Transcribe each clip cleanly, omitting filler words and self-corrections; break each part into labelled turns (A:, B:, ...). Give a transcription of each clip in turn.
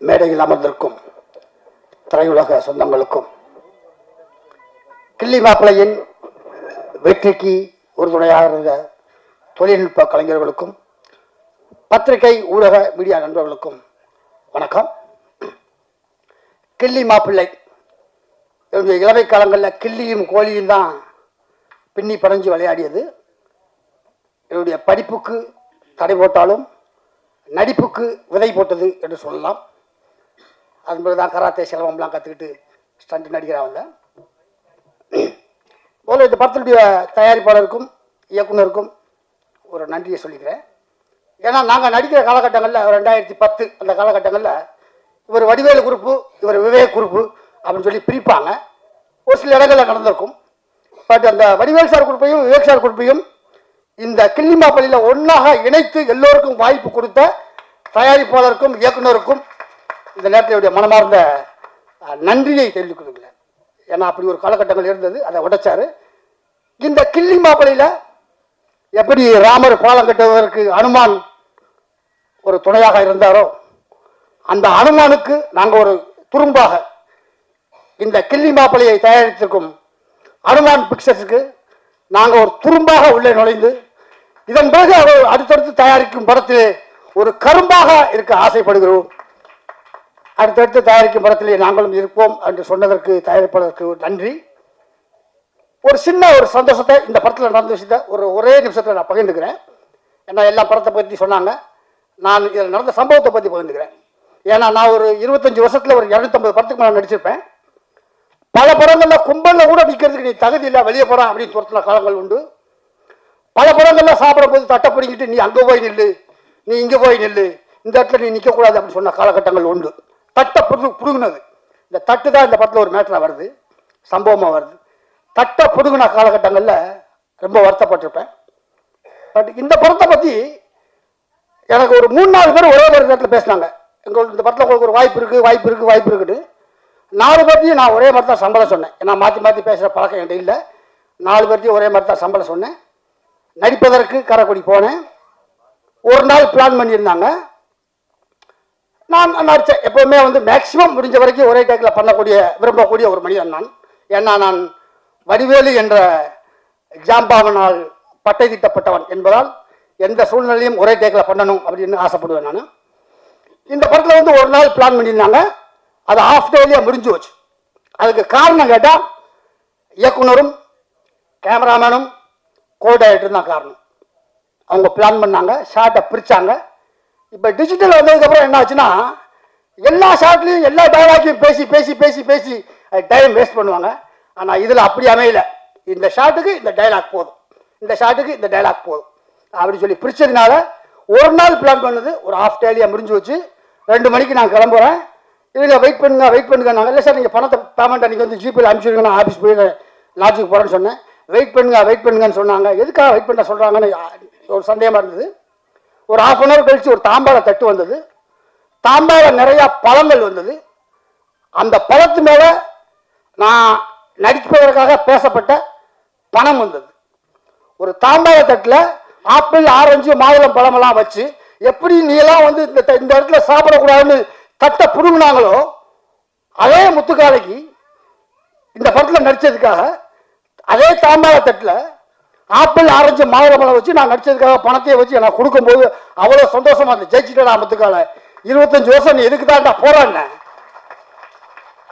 A: மேடையில் அமர்ந்திருக்கும் திரையுலக சொந்தங்களுக்கும், கிள்ளி மாப்பிள்ளையின் வெற்றிக்கு உறுதுணையாக இருந்த தொழில்நுட்ப கலைஞர்களுக்கும், பத்திரிகை ஊடக மீடியா நண்பர்களுக்கும் வணக்கம். கிள்ளி மாப்பிள்ளை என்னுடைய இளமை காலங்களில் கிள்ளியும் கோழியும் தான் பின்னி படைஞ்சு விளையாடியது. என்னுடைய படிப்புக்கு தடை போட்டாலும் நடிப்புக்கு விதை போட்டது என்று சொல்லலாம். அது தான் கராத்தே சிலம்பம்லாம் கற்றுக்கிட்டு ஸ்டண்ட் நடிகராக வந்தேன். முதல்ல இந்த படத்தினுடைய தயாரிப்பாளருக்கும் இயக்குனருக்கும் ஒரு நன்றியை சொல்லிக்கிறேன். ஏன்னா நாங்கள் நடிக்கிற காலகட்டங்களில் 2010 அந்த காலகட்டங்களில் இவர் வடிவேலு குரூப்பு, இவர் விவேக் குரூப்பு அப்படின்னு சொல்லி பிரிப்பாங்க. ஒரு சில இடங்களில் நடந்திருக்கும். பட் அந்த வடிவேல் சார் குரூப்பையும் விவேக் சார் குரூப்பையும் இந்த கிள்ளி மாப்பிள்ளையில் ஒன்றாக இணைத்து எல்லோருக்கும் வாய்ப்பு கொடுத்த தயாரிப்பாளருக்கும் இயக்குனருக்கும் இந்த நேரத்தில் மனமார்ந்த நன்றியை தெரிவித்துக் கொள்கிறேன். ஏன்னா அப்படி ஒரு காலகட்டங்கள் இருந்தது, அதை உடைச்சாரு. இந்த கிள்ளி மாப்பிள்ளையில் எப்படி ராமர் பாலம் கட்டுவதற்கு அனுமான் ஒரு துணையாக இருந்தாரோ, அந்த அனுமானுக்கு நாங்கள் ஒரு துரும்பாக இந்த கிள்ளி மாப்பிள்ளையை தயாரித்திருக்கும் அனுமான் பிக்சர்ஸுக்கு நாங்கள் ஒரு துரும்பாக உள்ளே நுழைந்து இதன் பிறகு அவர் அடுத்தடுத்து தயாரிக்கும் படத்திலே ஒரு கரும்பாக இருக்க ஆசைப்படுகிறோம். அடுத்தடுத்து தயாரிக்கும் படத்திலே நாங்களும் இருப்போம் என்று சொன்னதற்கு தயாரிப்பாளருக்கு நன்றி. ஒரு சின்ன ஒரு சந்தோஷத்தை இந்த படத்தில் நடந்த விஷயத்தை ஒரே நிமிஷத்தில் நான் பகிர்ந்துக்கிறேன். ஏன்னா எல்லா படத்தை பற்றி சொன்னாங்க, நான் இதில் நடந்த சம்பவத்தை பற்றி பகிர்ந்துக்கிறேன். ஏன்னா நான் ஒரு 25 வருஷத்தில் ஒரு 250 படத்துக்கு மேலே நடிச்சிருப்பேன். பல படங்களில் கும்பலில் கூட நிற்கிறதுக்கு நீ தகுதி இல்லை, வெளியே போகிறான் அப்படின்னு துரத்தின காலங்கள் உண்டு. பல படங்களில் சாப்பிடும் போது தட்டை பிடிங்கிட்டு நீ அங்கே போய் நில்லு, நீ இங்கே போய் நில்லு, இந்த இடத்துல நீ நிற்கக்கூடாது அப்படின்னு சொன்ன காலகட்டங்கள் உண்டு. தட்டை புடுங்கினது, இந்த தட்டு தான் இந்த படத்தில் ஒரு மேட்டராக வருது, சம்பவமாக வருது. தட்டை புடுங்கின காலகட்டங்களில் ரொம்ப வருத்தப்பட்டிருப்பேன். பட் இந்த படத்தை பற்றி எனக்கு ஒரு 3-4 பேர் ஒரே ஒரு நேரத்தில் பேசினாங்க. எங்களுக்கு இந்த படத்தில் உங்களுக்கு ஒரு வாய்ப்பு இருக்குன்னு 4 பேர்த்தையும் நான் ஒரே மாதிரி தான் சம்பளம் சொன்னேன். ஏன்னா மாற்றி மாற்றி பேசுகிற பழக்கம் என்கிட்ட இல்லை. 4 பேர்த்தையும் ஒரே மாதிரி தான் சம்பளம் சொன்னேன். நடிப்பதற்கு காரைக்குடி போனேன். ஒரு நாள் பிளான் பண்ணியிருந்தாங்க. நான் நடித்தேன். எப்போவுமே மேக்சிமம் முடிஞ்ச வரைக்கும் ஒரே டேக்கில் விரும்பக்கூடிய ஒரு மனிதன் நான். ஏன்னா நான் வடிவேலு என்ற ஜாம்பாவனால் பட்டை திட்டப்பட்டவன் என்பதால் எந்த சூழ்நிலையும் ஒரே டேக்கில் பண்ணணும் அப்படின்னு ஆசைப்படுவேன் நான். இந்த படத்தில் ஒரு நாள் பிளான் பண்ணியிருந்தாங்க. அது ஹாஃப் டேலியாக முடிஞ்சு வச்சு. அதுக்கு காரணம் கேட்டால் இயக்குனரும் கேமராமேனும் கோஆர்டினேட்டரும் தான் காரணம். அவங்க பிளான் பண்ணாங்க, ஷார்ட்டை பிரித்தாங்க. இப்போ டிஜிட்டல் வந்ததுக்கப்புறம் என்ன ஆச்சுன்னா, எல்லா ஷார்ட்லையும் எல்லா டைலாக்கையும் பேசி பேசி பேசி பேசி டைம் வேஸ்ட் பண்ணுவாங்க. ஆனால் இதில் அப்படி அமையல. இந்த ஷார்ட்டுக்கு இந்த டைலாக் போதும், இந்த ஷார்ட்டுக்கு இந்த டைலாக் போதும் அப்படின்னு சொல்லி பிரித்ததுனால ஒரு நாள் பிளான் பண்ணது ஒரு ஹாஃப் டேலியாக முடிஞ்சு வச்சு. 2 மணிக்கு நான் கிளம்புறேன். இல்லைங்க வெயிட் பண்ணுங்க நாங்கள். இல்லை சார் நீங்கள் பணத்தை பேமெண்ட் அன்றைக்கி ஜிபேயில் அனுப்பிச்சிடுங்க, நான் ஆஃபீஸ் போய் லாட்ஜுக்கு போகிறேன்னு சொன்னேன். வெயிட் பண்ணுங்கன்னு சொன்னாங்க. எதுக்காக வெயிட் பண்ண சொல்கிறாங்கன்னு ஒரு சந்தேகமாக இருந்தது. ஒரு 1/2 hour கழித்து ஒரு தாம்பாள தட்டு வந்தது. தாம்பாள நிறையா பழங்கள் வந்தது. அந்த பழத்து மேலே நான் நடிப்பதற்காக பேசப்பட்ட பணம் வந்தது. ஒரு தாம்பாள தட்டில் ஆப்பிள், ஆரஞ்சு, மாதுளம் பழமெல்லாம் வச்சு எப்படி நீலாம் இந்த இடத்துல சாப்பிடக்கூடாதுன்னு தட்டை புடுங்கினாங்களோ, அதே முத்துக்காலைக்கு இந்த படத்தில் நடித்ததுக்காக அதே தாம்பாள தட்டில் ஆப்பிள், ஆரஞ்சு, மாதுளம்பழம் வச்சு நான் நடித்ததுக்காக பணத்தையே வச்சு நான் கொடுக்கும்போது அவ்வளோ சந்தோஷமா இருந்தது. ஜெயிச்சுட்டா முத்துக்காலை, 25 வருஷம் நீ எதுக்கு தான்டா போறான்னு.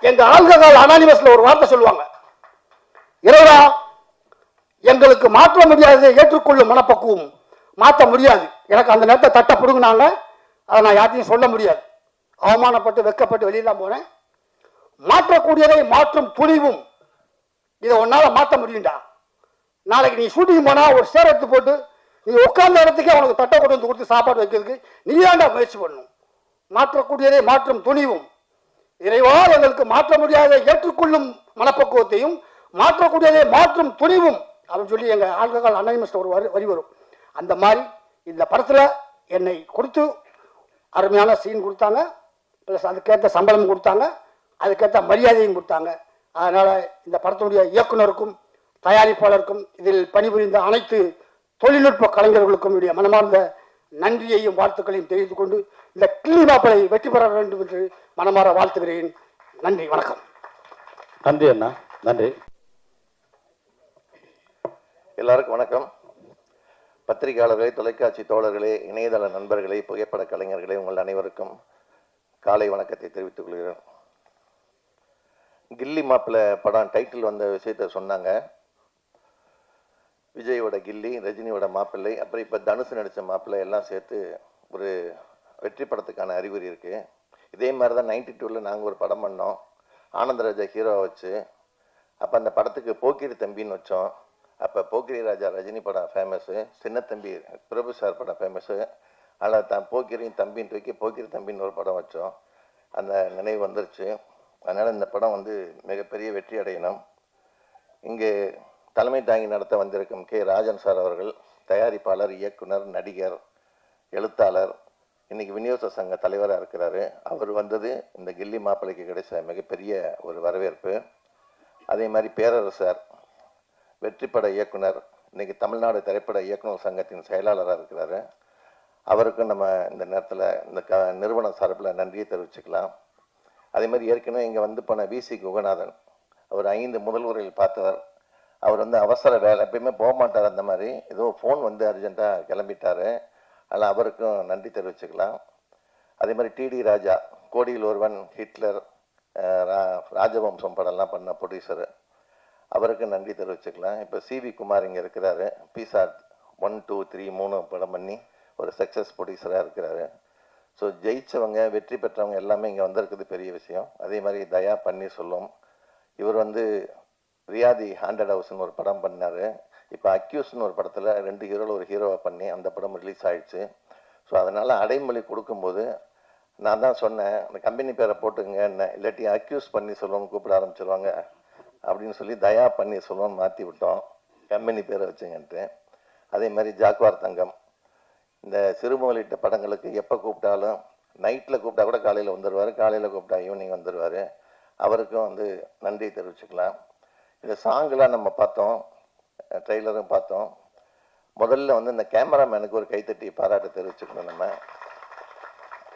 A: எங்க ஆல்கஹால் அனானிமஸ்ல ஒரு வார்த்தை சொல்லுவாங்க, இறைவா எங்களுக்கு மாற்ற முடியாது, ஏற்றுக்கொள்ளும் மனப்பக்குவம் மாற்ற முடியாது. எனக்கு அந்த நேரத்தை தட்டை பிடுங்கினாங்க. அதை நான் யார்த்தையும் சொல்ல முடியாது. அவமானப்பட்டு வெக்கப்பட்டு வெளியில தான் போனேன். மாற்றக்கூடியதை மாற்றும் துணிவும் இதை ஒன்னால மாற்ற முடியும்டா. நாளைக்கு நீ ஷூட்டிங் போனா ஒரு சேர் எடுத்து போட்டு நீ உட்கார்ந்த இடத்துக்கே அவனுக்கு தட்டை கொண்டு வந்து கொடுத்து சாப்பாடு வைக்கிறதுக்கு நீ தான்டா முயற்சி பண்ணணும். மாற்றக்கூடியதை மாற்றும் துணிவும், இறைவா எங்களுக்கு மாற்ற முடியாத ஏற்றுக்கொள்ளும் மனப்பக்குவத்தையும் மாற்றக்கூடியதை மாற்றும் துணிவும் அப்படின்னு சொல்லி எங்கள் ஆல்கஹால் அனானிமஸ் ஒரு வரி வரும். அந்த மாதிரி இந்த படத்தில் என்னை கொடுத்து அருமையான சீன் கொடுத்தாங்க. ப்ளஸ் அதுக்கேற்ற சம்பளம் கொடுத்தாங்க, அதுக்கேற்ற மரியாதையும் கொடுத்தாங்க. அதனால் இந்த படத்தினுடைய இயக்குனருக்கும் தயாரிப்பாளருக்கும் இதில் பணிபுரிந்த அனைத்து தொழில்நுட்ப கலைஞர்களுக்கும் மனமார்ந்த நன்றியையும் வாழ்த்துக்களையும் தெரிவித்துக் கொண்டு இந்த கிள்ளி மாப்பிளை வெற்றி பெற வேண்டும் என்று மனமாற வாழ்த்துகிறேன். நன்றி, வணக்கம்.
B: நன்றி அண்ணா, நன்றி.
C: எல்லாருக்கும் வணக்கம். பத்திரிகையாளர்களே, தொலைக்காட்சி தோழர்களே, இணையதள நண்பர்களே, புகைப்பட கலைஞர்களே, உங்கள் அனைவருக்கும் காலை வணக்கத்தை தெரிவித்துக் கொள்கிறேன். கில்லி மாப்பிள்ளை படம் டைட்டில் வந்த விஷயத்த சொன்னாங்க. விஜயோட கில்லி, ரஜினியோட மாப்பிள்ளை, அப்புறம் இப்போ தனுசு நடித்த மாப்பிள்ளை எல்லாம் சேர்த்து ஒரு வெற்றி படத்துக்கான அறிகுறி இருக்குது. இதே மாதிரி தான் 92ல் நாங்கள் ஒரு படம் பண்ணோம், ஆனந்தராஜா ஹீரோவை வச்சு. அப்போ அந்த படத்துக்கு போக்கிரி தம்பின்னு வச்சோம். அப்போ போக்கிரி ராஜா ரஜினி படம் ஃபேமஸ்ஸு, சின்னத்தம்பி பிரபு சார் படம் ஃபேமஸ்ஸு. அதில் தான் போக்கிரியும் தம்பின்னு தூக்கி போக்கிரி தம்பின்னு ஒரு படம் வச்சோம். அந்த நினைவு வந்துருச்சு. அதனால் இந்த படம் மிகப்பெரிய வெற்றி அடையணும். இங்கே தலைமை தாங்கி நடத்த வந்திருக்கும் கே. ராஜன் சார் அவர்கள் தயாரிப்பாளர், இயக்குனர், நடிகர், எழுத்தாளர், இன்றைக்கி விநியோக சங்க தலைவராக இருக்கிறாரு. அவர் வந்தது இந்த கில்லி மாப்பிள்ளைக்கு கிடைச்ச மிகப்பெரிய ஒரு வரவேற்பு. அதே மாதிரி பேரரசர் வெற்றிப்பட இயக்குனர், இன்றைக்கி தமிழ்நாடு திரைப்பட இயக்குனர் சங்கத்தின் செயலாளராக இருக்கிறாரு. அவருக்கும் நம்ம இந்த நேரத்தில் இந்த நிறுவன சார்பில் நன்றியை தெரிவிச்சுக்கலாம். அதே மாதிரி ஏற்கனவே இங்கே போன வி.சி. குகநாதன், அவர் 5 முதல்வரையில் பார்த்தவர். அவர் அவசர வேலை, எப்பயுமே போக மாட்டார். அந்த மாதிரி ஏதோ ஃபோன் அர்ஜென்ட்டாக கிளம்பிட்டார். அதனால் அவருக்கும் நன்றி தெரிவிச்சுக்கலாம். அதே மாதிரி டி.டி. ராஜா, கோடியில் ஒருவன், ஹிட்லர், ராஜவம்சம் படம்லாம் பண்ண ப்ரொடியூசரு, அவருக்கு நன்றி தெரிவிச்சுக்கலாம். இப்போ சி.வி. குமார் இங்கே இருக்கிறாரு. பிசாட் 1, 2, 3, 3 படம் பண்ணி ஒரு சக்ஸஸ் ப்ரொடியூசராக இருக்கிறாரு. ஸோ ஜெயித்தவங்க, வெற்றி பெற்றவங்க எல்லாமே இங்கே வந்திருக்குது பெரிய விஷயம். அதே மாதிரி தயா பன்னீர்செல்வம், இவர் ரியாதி ஹாண்டட் ஹவுஸ்னு ஒரு படம் பண்ணார். இப்போ அக்யூஸ்னு ஒரு படத்தில் 2 ஹீரோவில் ஒரு ஹீரோவை பண்ணி அந்த படம் ரிலீஸ் ஆகிடுச்சு. ஸோ அதனால் அடைமொழி கொடுக்கும்போது நான் தான் சொன்னேன், அந்த கம்பெனி பேரை போட்டுங்க, என்ன இல்லாட்டி அக்யூஸ் பண்ணி சொல்லுவோம்னு கூப்பிட ஆரம்பிச்சிருவாங்க அப்படின்னு சொல்லி தயா பண்ணி சொல்லுவோம்னு மாற்றி விட்டோம், கம்பெனி பேரை வச்சுங்கன்ட்டு. அதே மாதிரி ஜாக்வார் தங்கம், இந்த சிறுமுகலிட்ட படங்களுக்கு எப்போ கூப்பிட்டாலும் நைட்டில் கூப்பிட்டா கூட காலையில் வந்துடுவார், காலையில் கூப்பிட்டா ஈவினிங் வந்துடுவார். அவருக்கும் நன்றி தெரிவிச்சுக்கலாம். இந்த சாங்கெலாம் நம்ம பார்த்தோம், ட்ரெய்லரும் பார்த்தோம். முதல்ல இந்த கேமராமேனுக்கு ஒரு கைத்தட்டி பாராட்டு தெரிவிச்சுக்கணும் நம்ம.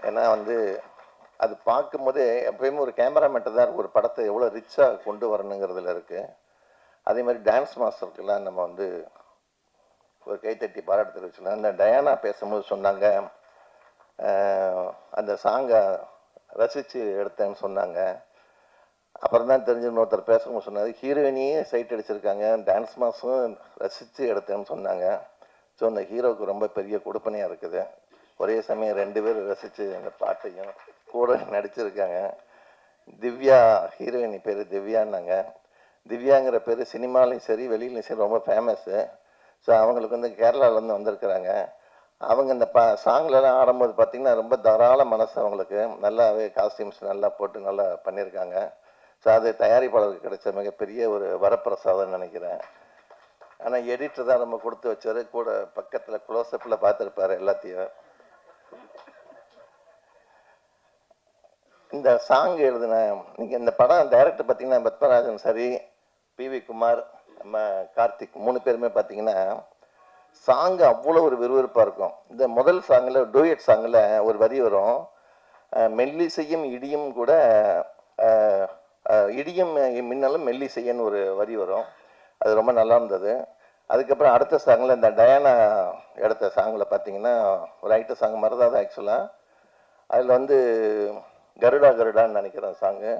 C: ஏன்னா அது பார்க்கும்போதே எப்பயுமே ஒரு கேமராமேன்ட்ட தான் ஒரு படத்தை எவ்வளோ ரிச்சாக கொண்டு வரணுங்கிறதுல இருக்குது. அதே மாதிரி டான்ஸ் மாஸ்டருக்கெல்லாம் நம்ம ஒரு கைத்தட்டி பாராட்டு தெரிவிச்சுக்கலாம். இந்த டயானா பேசும்போது சொன்னாங்க, அந்த சாங்கை ரசித்து எடுத்தேன்னு சொன்னாங்க. அப்புறம் தான் தெரிஞ்சு ஒருத்தர் பேசும்போது சொன்னார், ஹீரோயினியே சைட் அடிச்சிருக்காங்க, டான்ஸ் மாஸும் ரசித்து எடுத்தேன்னு சொன்னாங்க. ஸோ அந்த ஹீரோவுக்கு ரொம்ப பெரிய கொடுப்பனையாக இருக்குது. ஒரே சமயம் 2 பேர் ரசித்து அந்த பாட்டையும் கூட நடிச்சிருக்காங்க. திவ்யா, ஹீரோயினி பேர் திவ்யான்னாங்க. திவ்யாங்கிற பேர் சினிமாலையும் சரி வெளியிலையும் சரி ரொம்ப ஃபேமஸ்ஸு. ஸோ அவங்களுக்கு கேரளாவிலேருந்து வந்திருக்கிறாங்க. அவங்க இந்த சாங்லலாம் ஆடும்போது பார்த்திங்கன்னா ரொம்ப தாராள மனசு அவங்களுக்கு. நல்லாவே காஸ்டியூம்ஸ் நல்லா போட்டு நல்லா பண்ணியிருக்காங்க. ஸோ அது தயாரிப்பாளருக்கு கிடைச்ச மிகப்பெரிய ஒரு வரப்பிரசாதம்னு நினைக்கிறேன். ஆனால் எடிட்டர் தான் நம்ம கொடுத்து வச்சார், கூட பக்கத்தில் க்ளோஸ்அப்பில் பார்த்துருப்பார் எல்லாத்தையும். இந்த சாங் எழுதின நீங்கள் இந்த படம் டைரக்டர் பார்த்தீங்கன்னா பத்மராஜன் சரி, பி.வி. குமார், நம்ம கார்த்திக் 3 பேருமே பார்த்தீங்கன்னா சாங்கு அவ்வளோ ஒரு விறுவிறுப்பாக இருக்கும். இந்த முதல் சாங்கில் டூயட் சாங்கில் ஒரு வரி வரும், மெல்லிசையும் இடியும் கூட, இடியும் மின்னலும் மெல்லிசையன்னு ஒரு வரி வரும். அது ரொம்ப நல்லா இருந்தது. அதுக்கப்புறம் அடுத்த சாங்கில் இந்த டயானா எடுத்த சாங்கில் பார்த்தீங்கன்னா ஒரு ஐட்ட சாங் மாதிரி தான் அது ஆக்சுவலாக. அதில் கருடா கருடான்னு நினைக்கிறேன் சாங்கு.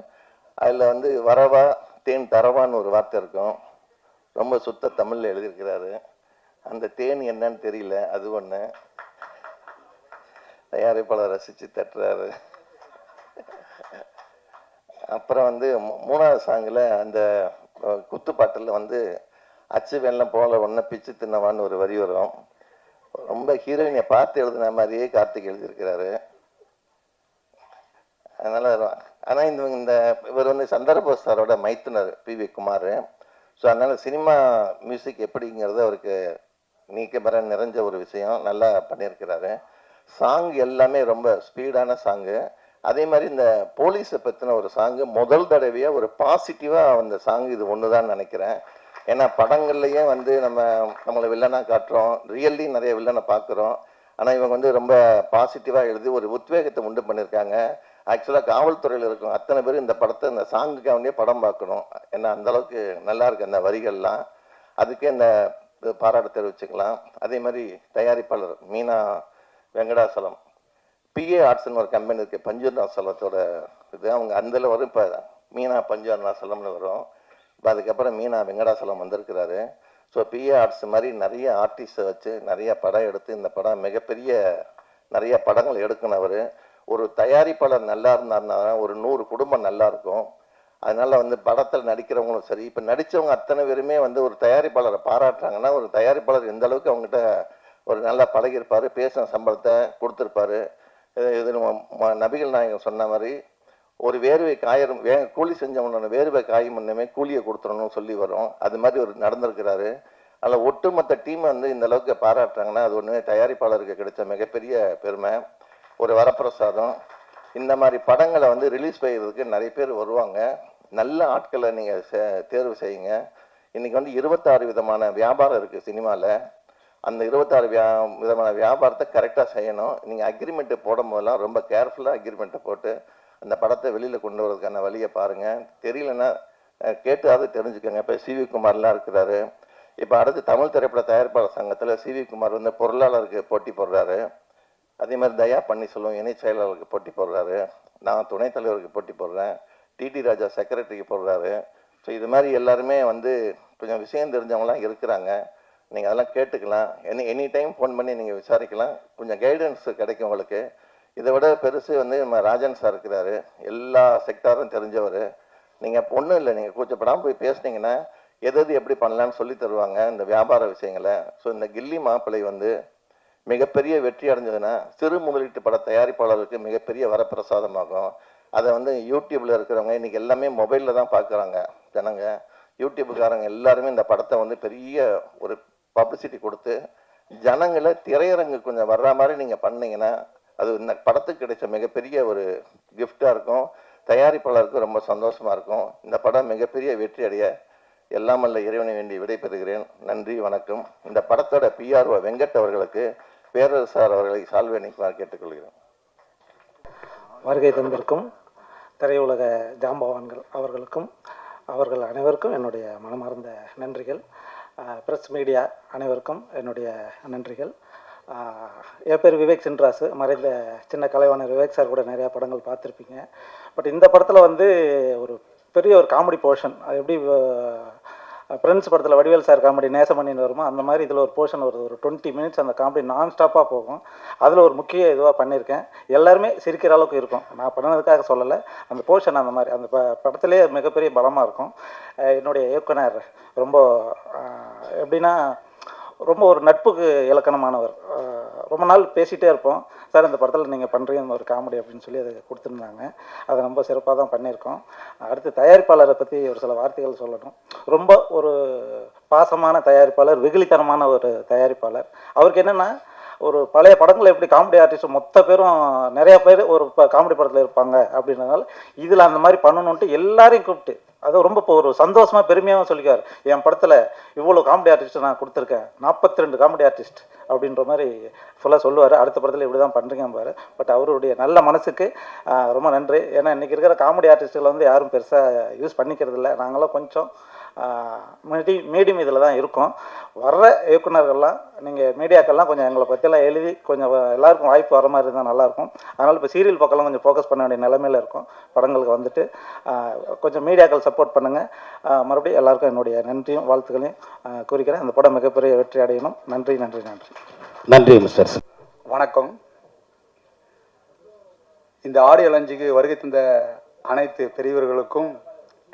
C: அதில் வரவா தேன் தரவான்னு ஒரு வார்த்தை இருக்கும். ரொம்ப சுத்த தமிழில் எழுதியிருக்கிறாரு. அந்த தேன் என்னன்னு தெரியல, அது ஒன்று. தயாரிப்பாளர் ரசித்து தட்டுறாரு. அப்புறம் 3ஆவது சாங்கில் அந்த குத்துப்பாட்டில் அச்சு வெள்ளம் போல ஒன்றை பிச்சு தின்னவான்னு ஒரு வரி வரும். ரொம்ப ஹீரோயினை பார்த்து எழுதின மாதிரியே கார்த்திக் எழுதியிருக்கிறாரு. அதனால் ஆனால் இந்த இவர் சந்தர்போஸ் சாரோட மைத்துனர் பி.வி. குமார். ஸோ அதனால் சினிமா மியூசிக் எப்படிங்கிறது அவருக்கு நீக்க நிறைஞ்ச ஒரு விஷயம், நல்லா பண்ணியிருக்கிறாரு. சாங் எல்லாமே ரொம்ப ஸ்பீடான சாங்கு. அதே மாதிரி இந்த போலீஸை பற்றின ஒரு சாங்கு முதல் தடவையாக ஒரு பாசிட்டிவாக அந்த சாங் இது ஒன்று தான் நினைக்கிறேன். ஏன்னா படங்கள்லேயே நம்மளை வில்லனாக காட்டுறோம், ரியல்லி நிறைய வில்லனை பார்க்குறோம். ஆனால் இவங்க வந்து ரொம்ப பாசிட்டிவாக எழுதி ஒரு உத்வேகத்தை உண்டு பண்ணியிருக்காங்க. ஆக்சுவலாக காவல்துறையில் இருக்கும் அத்தனை பேர் இந்த படத்தை இந்த சாங்குக்காகவே படம் பார்க்கணும். ஏன்னா அந்தளவுக்கு நல்லா இருக்குது அந்த வரிகள்லாம். அதுக்கே இந்த பாராட்டு தெரிவிச்சுக்கலாம். அதே மாதிரி தயாரிப்பாளர் மீனா வெங்கடாசலம், பிஏ ஆர்ட்ஸ்னு ஒரு கம்பெனி இருக்குது, பஞ்சு அருணாசலத்தோட இது. அவங்க அதில் வரும். இப்போ மீனா பஞ்சு அருணாசலம்னு வரும். இப்போ அதுக்கப்புறம் மீனா வெங்கடாசலம் வந்திருக்கிறாரு. ஸோ பிஏ ஆர்ட்ஸ் மாதிரி நிறைய ஆர்டிஸ்ட்டை வச்சு நிறைய படம் எடுத்து இந்த படம் மிகப்பெரிய நிறைய படங்கள் எடுக்கணும். ஒரு தயாரிப்பாளர் நல்லா இருந்தாருன்னா ஒரு 100 குடும்பம் நல்லா இருக்கும். அதனால வந்து படத்தில் நடிக்கிறவங்களும் சரி, இப்போ நடித்தவங்க அத்தனை பேருமே வந்து ஒரு தயாரிப்பாளரை பாராட்டுறாங்கன்னா ஒரு தயாரிப்பாளர் எந்த அளவுக்கு அவங்ககிட்ட ஒரு நல்லா பழகியிருப்பார், பேசின சம்பளத்தை கொடுத்துருப்பாரு. இது நபிகள் நாயகம் சொன்ன மாதிரி ஒரு வேர்வை காயம் கூலி செஞ்சவனோட வேர்வை காயும் முன்னமே கூலியை கொடுத்துடணும்னு சொல்லி வரும். அது மாதிரி ஒரு நடந்திருக்கிறாரு. அதில் ஒட்டுமொத்த டீம் வந்து இந்த அளவுக்கு பாராட்டுறாங்கன்னா அது ஒன்றுமே தயாரிப்பாளருக்கு கிடைச்ச மிகப்பெரிய பெருமை, ஒரு வரப்பிரசாதம். இந்த மாதிரி படங்களை வந்து ரிலீஸ் செய்கிறதுக்கு நிறைய பேர் வருவாங்க. நல்ல ஆட்களை நீங்கள் தேர்வு செய்யுங்க. இன்றைக்கி வந்து 26 விதமான வியாபாரம் இருக்குது சினிமாவில். அந்த 26 விதமான வியாபாரத்தை கரெக்டாக செய்யணும். நீங்கள் அக்ரிமெண்ட்டு போடும் போதெல்லாம் ரொம்ப கேர்ஃபுல்லாக அக்ரிமெண்ட்டை போட்டு அந்த படத்தை வெளியில் கொண்டு வரதுக்கான வழியை பாருங்கள். தெரியலன்னா கேட்டாவது தெரிஞ்சுக்கோங்க. இப்போ சிவி குமார்லாம் இருக்கிறாரு. இப்போ அடுத்து தமிழ் திரைப்பட தயாரிப்பாளர் சங்கத்தில் சிவி குமார் வந்து பொருளாளருக்கு போட்டி போடுறாரு. அதே மாதிரி தயா பன்னீர்செல்வம் இணை செயலாளருக்கு போட்டி போடுறாரு. நான் துணைத் தலைவருக்கு போட்டி போடுறேன். டிடி ராஜா செக்ரட்டரிக்கு போடுறாரு. ஸோ இது மாதிரி எல்லாருமே வந்து கொஞ்சம் விஷயம் தெரிஞ்சவங்களாம் இருக்கிறாங்க. நீங்கள் அதெல்லாம் கேட்டுக்கலாம். எனி டைம் ஃபோன் பண்ணி நீங்கள் விசாரிக்கலாம். கொஞ்சம் கைடன்ஸ் கிடைக்கும் உங்களுக்கு. இதை விட பெருசு வந்து நம்ம ராஜன் சார் இருக்கிறாரு. எல்லா செக்டாரும் தெரிஞ்சவர். நீங்கள் ஒன்றும் இல்லை, நீங்கள் கூச்சப்படாமல் போய் பேசுனீங்கன்னா எது எப்படி பண்ணலான்னு சொல்லி தருவாங்க இந்த வியாபார விஷயங்களை. ஸோ இந்த கில்லி மாப்பிள்ளை வந்து மிகப்பெரிய வெற்றி அடைஞ்சதுன்னா சிறு முதலீட்டு பட தயாரிப்பாளருக்கு மிகப்பெரிய வரப்பிரசாதமாகும். அதை வந்து யூடியூப்பில் இருக்கிறவங்க இன்றைக்கி எல்லாமே மொபைலில் தான் பார்க்குறாங்க ஜனங்க. யூடியூப்புக்காரங்க எல்லாருமே இந்த படத்தை வந்து பெரிய ஒரு பப்ளிசிட்டி கொடுத்து ஜனங்களை திரையரங்கு கொஞ்சம் வர்ற மாதிரி நீங்கள் பண்ணீங்கன்னா அது இந்த படத்துக்கு கிடைச்ச மிகப்பெரிய ஒரு கிஃப்டாக இருக்கும். தயாரிப்பாளருக்கு ரொம்ப சந்தோஷமாக இருக்கும். இந்த படம் மிகப்பெரிய வெற்றி அடைய எல்லாம் வல்ல இறைவனை வேண்டி விடைபெறுகிறேன். நன்றி, வணக்கம். இந்த படத்தோட பிஆர்ஓ வெங்கட் அவர்களுக்கு பேரரசார் அவர்களை சால்வை நீக்குமாறு கேட்டுக்கொள்கிறேன்.
D: வருகை தந்திருக்கும் திரையுலக ஜாம்பவான்கள் அவர்களுக்கும் அவர்கள் அனைவருக்கும் என்னுடைய மனமார்ந்த நன்றிகள். பிரஸ் மீடியா அனைவருக்கும் என்னுடைய நன்றிகள். என் பேர் விவேக் சின்ராசு. மறைந்த சின்ன கலைவாணர் விவேக் சார் கூட நிறையா படங்கள் பார்த்துருப்பீங்க. பட் இந்த படத்தில் வந்து ஒரு பெரிய ஒரு காமெடி போர்ஷன். அது எப்படி ஃப்ரெண்ட்ஸ் படத்தில் வடிவேல் சார் காமெடி நேசமணின்னு வருமோ அந்த மாதிரி இதில் ஒரு போர்ஷன் வருது. ஒரு 20 மினிட்ஸ் அந்த காமெடி நான் ஸ்டாப்பாக போகும். அதில் ஒரு முக்கிய இதுவாக பண்ணியிருக்கேன். எல்லாருமே சிரிக்கிற அளவுக்கு இருக்கும். நான் பண்ணதுக்காக சொல்லலை, அந்த போர்ஷன் அந்த மாதிரி அந்த படத்திலே மிகப்பெரிய பலமாக இருக்கும். என்னுடைய இயக்குனர் ரொம்ப எப்படின்னா ரொம்ப ஒரு நட்புக்கு இலக்கணமானவர். ரொம்ப நாள் பேசிகிட்டே இருப்போம். சார் இந்த படத்தில் நீங்கள் பண்ணுறீங்க ஒரு காமெடி அப்படின்னு சொல்லி அதை கொடுத்துருந்தாங்க. அதை ரொம்ப சிறப்பாக தான் பண்ணியிருக்கோம். அடுத்து தயாரிப்பாளரை பற்றி ஒரு சில வார்த்தைகள் சொல்லணும். ரொம்ப ஒரு பாசமான தயாரிப்பாளர், வெகுளித்தனமான ஒரு தயாரிப்பாளர். அவருக்கு என்னென்னா ஒரு பழைய படங்களில் எப்படி காமெடி ஆர்டிஸ்ட் மொத்த பேரும் நிறையா பேர் ஒரு காமெடி படத்தில் இருப்பாங்க அப்படின்றதுனால இதில் அந்த மாதிரி பண்ணணுன்ட்டு எல்லாரையும் கூப்பிட்டு அது ரொம்ப இப்போ ஒரு சந்தோஷமாக பெருமையாக சொல்லிக்கார். என் படத்தில் இவ்வளோ காமெடி ஆர்டிஸ்ட் நான் கொடுத்துருக்கேன், 42 காமெடி ஆர்டிஸ்ட் அப்படின்ற மாதிரி ஃபுல்லாக சொல்லுவார். அடுத்த படத்தில் இப்படி தான் பண்ணுறீங்க பாரு. பட் அவருடைய நல்ல மனசுக்கு ரொம்ப நன்றி. ஏன்னா இன்றைக்கி இருக்கிற காமெடி ஆர்டிஸ்ட்டுகளை வந்து யாரும் பெருசாக யூஸ் பண்ணிக்கிறது இல்லை. நாங்களாம் கொஞ்சம் மீடியம் இதில் தான் இருக்கோம். வர்ற இயக்குநர்கள்லாம் நீங்கள் மீடியாக்கள்லாம் கொஞ்சம் எங்களை பற்றியெல்லாம் எழுதி கொஞ்சம் எல்லாருக்கும் வாய்ப்பு வர மாதிரி இருந்தால் நல்லாயிருக்கும். அதனால் இப்போ சீரியல் பக்கம்லாம் கொஞ்சம் ஃபோக்கஸ் பண்ண வேண்டிய நிலைமையில் இருக்கும். படங்களுக்கு வந்துட்டு கொஞ்சம் மீடியாக்கள் சப்போர்ட் பண்ணுங்கள். மறுபடியும் எல்லாருக்கும் என்னுடைய நன்றியும் வாழ்த்துக்களையும் கூறிக்கிறேன். அந்த படம் மிகப்பெரிய வெற்றி அடையணும். நன்றி நன்றி நன்றி
B: நன்றி மிஸ்டர்.
E: வணக்கம். இந்த ஆடியோ லஞ்சுக்கு வருகை தந்த அனைத்து பெரியவர்களுக்கும்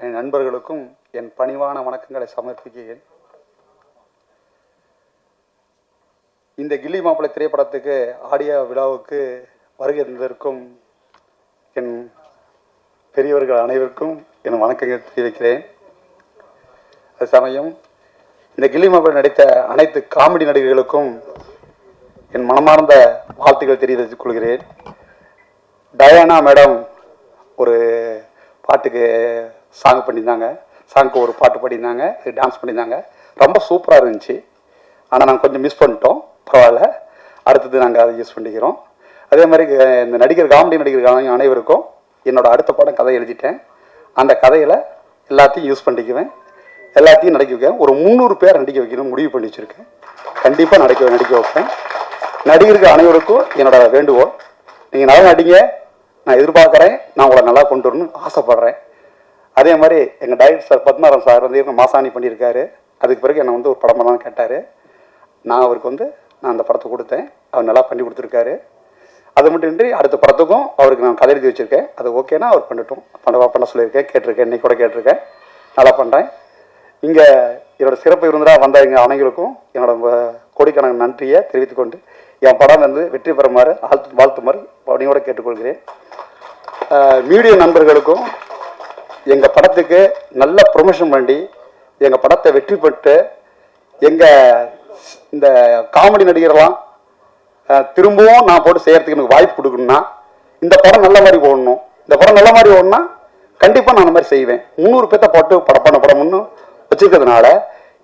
E: என் நண்பர்களுக்கும் என் பணிவான வணக்கங்களை சமர்ப்பிக்கிறேன். இந்த கில்லி மாப்பிள்ளை திரைப்படத்துக்கு ஆடியோ விழாவுக்கு வருகை தந்திருக்கும் என் பெரியவர்கள் அனைவருக்கும் என் வணக்கங்கள் தெரிவிக்கிறேன். அது சமயம் இந்த கில்லி மாப்பிள்ளை நடித்த அனைத்து காமெடி நடிகர்களுக்கும் என் மனமார்ந்த வாழ்த்துக்கள் தெரிவித்துக் கொள்கிறேன். டயானா மேடம் ஒரு பாட்டுக்கு சாங் பண்ணியிருந்தாங்க, சாங்க்கு ஒரு பாட்டு பாடியிருந்தாங்க, டான்ஸ் பண்ணியிருந்தாங்க. ரொம்ப சூப்பராக இருந்துச்சு. ஆனால் நாங்கள் கொஞ்சம் மிஸ் பண்ணிட்டோம், பரவாயில்ல. அடுத்தது நாங்கள் அதை யூஸ் பண்ணிக்கிறோம். அதே மாதிரி இந்த காமெடி நடிகர் அனைவருக்கும் என்னோட அடுத்த படம் கதை எழுதிட்டேன். அந்த கதையில் எல்லாத்தையும் யூஸ் பண்ணிக்குவேன், எல்லாத்தையும் நடிக்க வைக்கிறேன். ஒரு 300 பேர் நடிக்க வைக்கணும்னு முடிவு பண்ணி வச்சுருக்கேன். கண்டிப்பாக நடிக்க வைப்பேன். நடிகர்கள் அனைவருக்கும் என்னோட வேண்டுகோள், நீங்கள் நல்லா நடிங்க, நான் எதிர்பார்க்குறேன், நான் உங்களை நல்லா கொண்டு வரணும்னு ஆசைப்பட்றேன். அதே மாதிரி எங்கள் டைரக்டர் சார் பத்மநாபன் சார் வந்து மாசாணி பண்ணியிருக்காரு. அதுக்கு பிறகு என்னை வந்து ஒரு படம் பண்ணலான்னு கேட்டார். நான் அவருக்கு நான் அந்த படத்தை கொடுத்தேன். அவர் நல்லா பண்ணி கொடுத்துருக்காரு. அது மட்டும் இன்றி அடுத்த படத்துக்கும் அவருக்கு நான் கதை எழுதி வச்சுருக்கேன். அது ஓகேனா அவர் பண்ண சொல்லியிருக்கேன், கேட்டிருக்கேன், இன்னைக்கு கூட கேட்டிருக்கேன். நல்லா பண்ணுறேன். இங்கே என்னோட சிறப்பு விருந்தினராக வந்த எங்கள் அனைவருக்கும் என்னோட கோடிக்கணக்கான நன்றியை தெரிவித்துக்கொண்டு என் படம் வெற்றி பெறுமாறு வாழ்த்துமாறு பணியோட கேட்டுக்கொள்கிறேன். மீடியா நண்பர்களுக்கும் எங்கள் படத்துக்கு நல்ல ப்ரொமோஷன் பண்ணி எங்கள் படத்தை வெற்றி பெற்று எங்கள் இந்த காமெடி நடிகரெல்லாம் திரும்பவும் நான் போட்டு செய்யறதுக்கு எனக்கு வாய்ப்பு கொடுக்கணும்னா இந்த படம் நல்ல மாதிரி ஓடணும். இந்த படம் நல்ல மாதிரி ஓடணும்னா கண்டிப்பாக நான் அந்த மாதிரி செய்வேன். 300 பேர்த்த போட்டு படம்னு வச்சிருக்கிறதுனால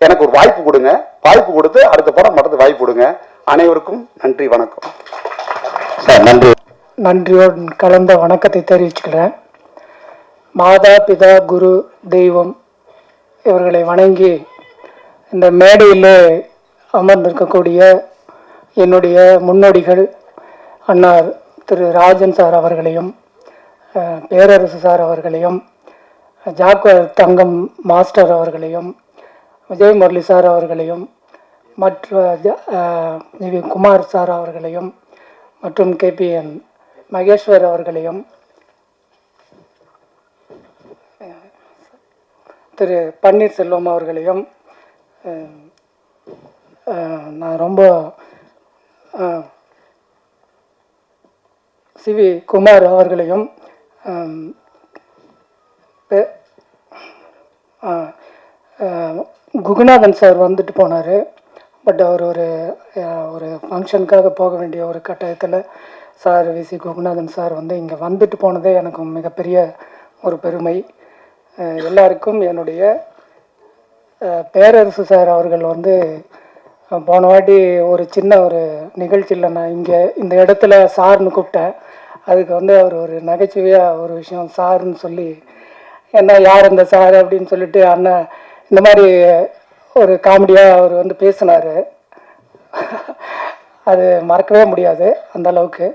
E: எனக்கு ஒரு வாய்ப்பு கொடுங்க. வாய்ப்பு கொடுத்து அடுத்த படம் படத்துக்கு வாய்ப்பு கொடுங்க. அனைவருக்கும் நன்றி, வணக்கம்
B: சார். நன்றி.
F: நன்றியோடு கலந்த வணக்கத்தை தெரிவிச்சுக்கிறேன். மாதா, பிதா, குரு, தெய்வம் இவர்களை வணங்கி இந்த மேடையில் அமர்ந்திருக்கக்கூடிய என்னுடைய முன்னோடிகள் அன்னார் திரு ராஜன் சார் அவர்களையும், பேரரசு சார் அவர்களையும், ஜாக்குவர் தங்கம் மாஸ்டர் அவர்களையும், விஜய் முரளி சார் அவர்களையும், மற்ற குமார் சார் அவர்களையும், மற்றும் KPN மகேஸ்வர் அவர்களையும், திரு பன்னீர்செல்வம் அவர்களையும் நான் ரொம்ப சிவி குமார் அவர்களையும் குகுநாதன் சார் வந்துட்டு போனார். பட் அவர் ஒரு ஃபங்க்ஷனுக்காக போக வேண்டிய ஒரு கட்டாயத்தில் சார் விசி குகுநாதன் சார் இங்கே வந்துட்டு போனதே எனக்கு மிகப்பெரிய ஒரு பெருமை. எல்லாருக்கும் என்னுடைய பேரரசு சார் அவர்கள் போன வாட்டி ஒரு சின்ன ஒரு நிகழ்ச்சியில் நான் இங்கே இந்த இடத்துல சார்னு கூப்பிட்டேன். அதுக்கு அவர் ஒரு நகைச்சுவையாக ஒரு விஷயம் சார்னு சொல்லி, என்ன யார் இந்த சார் அப்படின்னு சொல்லிட்டு அண்ணன் இந்த மாதிரி ஒரு காமெடியாக அவர் பேசினார். அது மறக்கவே முடியாது அந்த அளவுக்கு.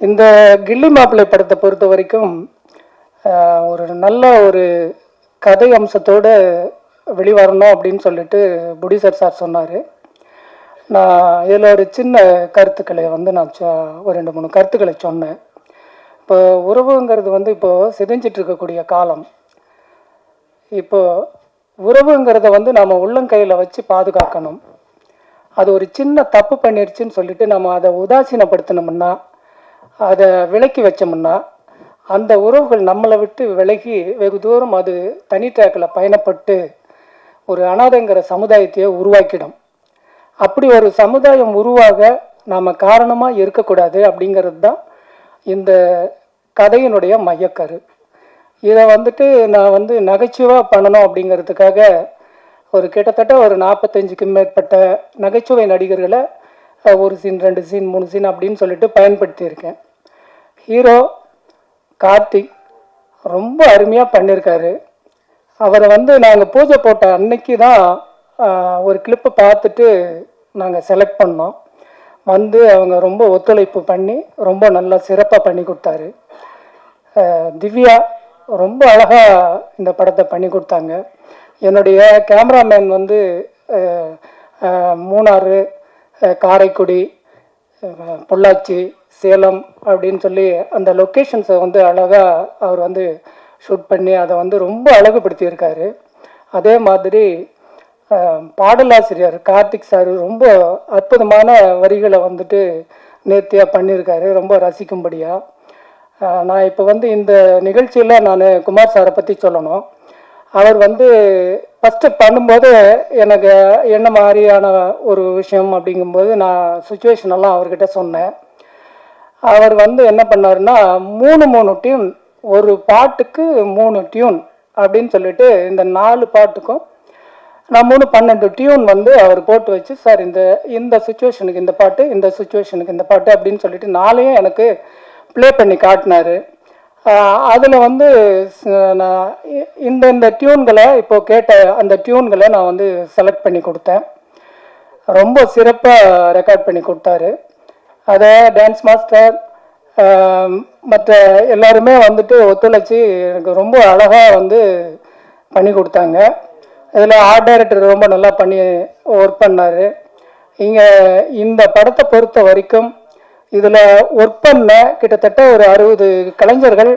F: இந்த கில்லி மாப்பிள்ளை படத்தை பொறுத்த வரைக்கும் ஒரு நல்ல ஒரு கதை அம்சத்தோடு வெளிவரணும் அப்படின்னு சொல்லிட்டு புடிசர் சார் சொன்னார். நான் இதில் ஒரு சின்ன கருத்துக்களை நான் ஒரு 2-3 கருத்துக்களை சொன்னேன். இப்போ உறவுங்கிறது இப்போது சிதைஞ்சிட்டு இருக்கக்கூடிய காலம். இப்போது உறவுங்கிறத நாம் உள்ளங்கையில் வச்சு பாதுகாக்கணும். அது ஒரு சின்ன தப்பு பண்ணிடுச்சுன்னு சொல்லிட்டு நம்ம அதை உதாசீனப்படுத்தினோம்னா, அதை விலக்கி வச்சோம்னா, அந்த உறவுகள் நம்மளை விட்டு விலகி வெகு தூரம் அது தனி ட்ராக்கில் பயணப்பட்டு ஒரு அனாதைங்கிற சமுதாயத்தையே உருவாக்கிடும். அப்படி ஒரு சமுதாயம் உருவாக நாம் காரணமாக இருக்கக்கூடாது அப்படிங்கிறது தான் இந்த கதையினுடைய மையக்கரு. இதை நான் நகைச்சுவாக பண்ணணும் அப்படிங்கிறதுக்காக கிட்டத்தட்ட ஒரு 45க்கும் மேற்பட்ட நகைச்சுவை நடிகர்களை ஒரு சீன், 2 சீன், 3 சீன் அப்படின்னு சொல்லிட்டு பயன்படுத்தியிருக்கேன். ஹீரோ கார்த்திக் ரொம்ப அருமையாக பண்ணியிருக்காரு. அவரை நாங்கள் பூஜை போட்ட அன்னைக்கு தான் ஒரு கிளிப்பை பார்த்துட்டு நாங்கள் செலக்ட் பண்ணோம். அவங்க ரொம்ப ஒத்துழைப்பு பண்ணி ரொம்ப நல்லா சிறப்பாக பண்ணி கொடுத்தாரு. திவ்யா ரொம்ப அழகாக இந்த படத்தை பண்ணி கொடுத்தாங்க. என்னுடைய கேமராமேன் மூணாறு, காரைக்குடி, பொள்ளாச்சி, சேலம் அப்படின்னு சொல்லி அந்த லொக்கேஷன்ஸை அழகாக அவர் ஷூட் பண்ணி அதை ரொம்ப அழகுபடுத்தியிருக்காரு. அதே மாதிரி பாடலாசிரியர் கார்த்திக் சார் ரொம்ப அற்புதமான வரிகளை நேர்த்தியாக பண்ணியிருக்காரு, ரொம்ப ரசிக்கும்படியாக. நான் இப்போ இந்த நிகழ்ச்சியில் நான் குமார் சாரை பற்றி சொல்லணும். அவர் ஃபஸ்ட்டு பண்ணும்போது எனக்கு என்ன மாதிரியான ஒரு விஷயம் அப்படிங்கும்போது நான் சுச்சுவேஷனெல்லாம் அவர்கிட்ட சொன்னேன். அவர் என்ன பண்ணாருன்னா 3 டியூன், ஒரு பாட்டுக்கு 3 டியூன் அப்படின்னு சொல்லிட்டு இந்த 4 பாட்டுக்கும் நான் 12 டியூன் வந்து அவர் போட்டு வச்சு, சார் இந்த இந்த சுச்சுவேஷனுக்கு இந்த பாட்டு, இந்த சுச்சுவேஷனுக்கு இந்த பாட்டு அப்படின்னு சொல்லிட்டு 4ஐயும் எனக்கு ப்ளே பண்ணி காட்டினார். அதில் வந்து நான் இந்த டியூன்களை இப்போ கேட்ட அந்த டியூன்களை நான் வந்து செலக்ட் பண்ணி கொடுத்தேன். ரொம்ப சிறப்பாக ரெக்கார்ட் பண்ணி கொடுத்தாரு. அதை டான்ஸ் மாஸ்டர் மற்ற எல்லாருமே வந்துட்டு ஒத்துழைச்சி எனக்கு ரொம்ப அழகாக வந்து பண்ணி கொடுத்தாங்க. இதில் ஆர்ட் டைரக்டர் ரொம்ப நல்லா பண்ணி ஒர்க் பண்ணார். இங்கே இந்த படத்தை பொறுத்த வரைக்கும் இதில் ஒர்க் பண்ண கிட்டத்தட்ட ஒரு 60 கலைஞர்கள்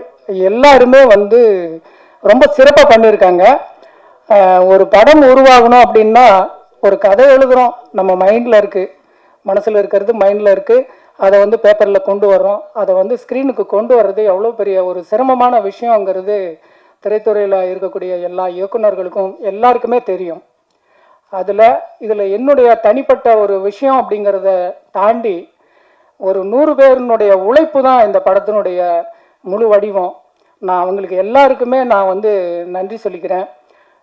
F: எல்லாருமே வந்து ரொம்ப சிறப்பாக பண்ணியிருக்காங்க. ஒரு படம் உருவாகணும் அப்படின்னா ஒரு கதை எழுதுகிறோம், நம்ம மைண்டில் இருக்குது, மனசில் இருக்கிறது மைண்டில் இருக்குது, அதை வந்து பேப்பரில் கொண்டு வர்றோம், அதை வந்து ஸ்க்ரீனுக்கு கொண்டு வர்றது எவ்வளோ பெரிய ஒரு சிரமமான விஷயங்கிறது திரைத்துறையில் இருக்கக்கூடிய எல்லா இயக்குநர்களுக்கும் எல்லாருக்குமே தெரியும். இதில் என்னுடைய தனிப்பட்ட ஒரு விஷயம் அப்படிங்கிறத தாண்டி ஒரு 100 பேருனுடைய உழைப்பு தான் இந்த படத்தினுடைய முழு வடிவம். நான் அவங்களுக்கு எல்லாருக்குமே நான் வந்து நன்றி சொல்லிக்கிறேன்.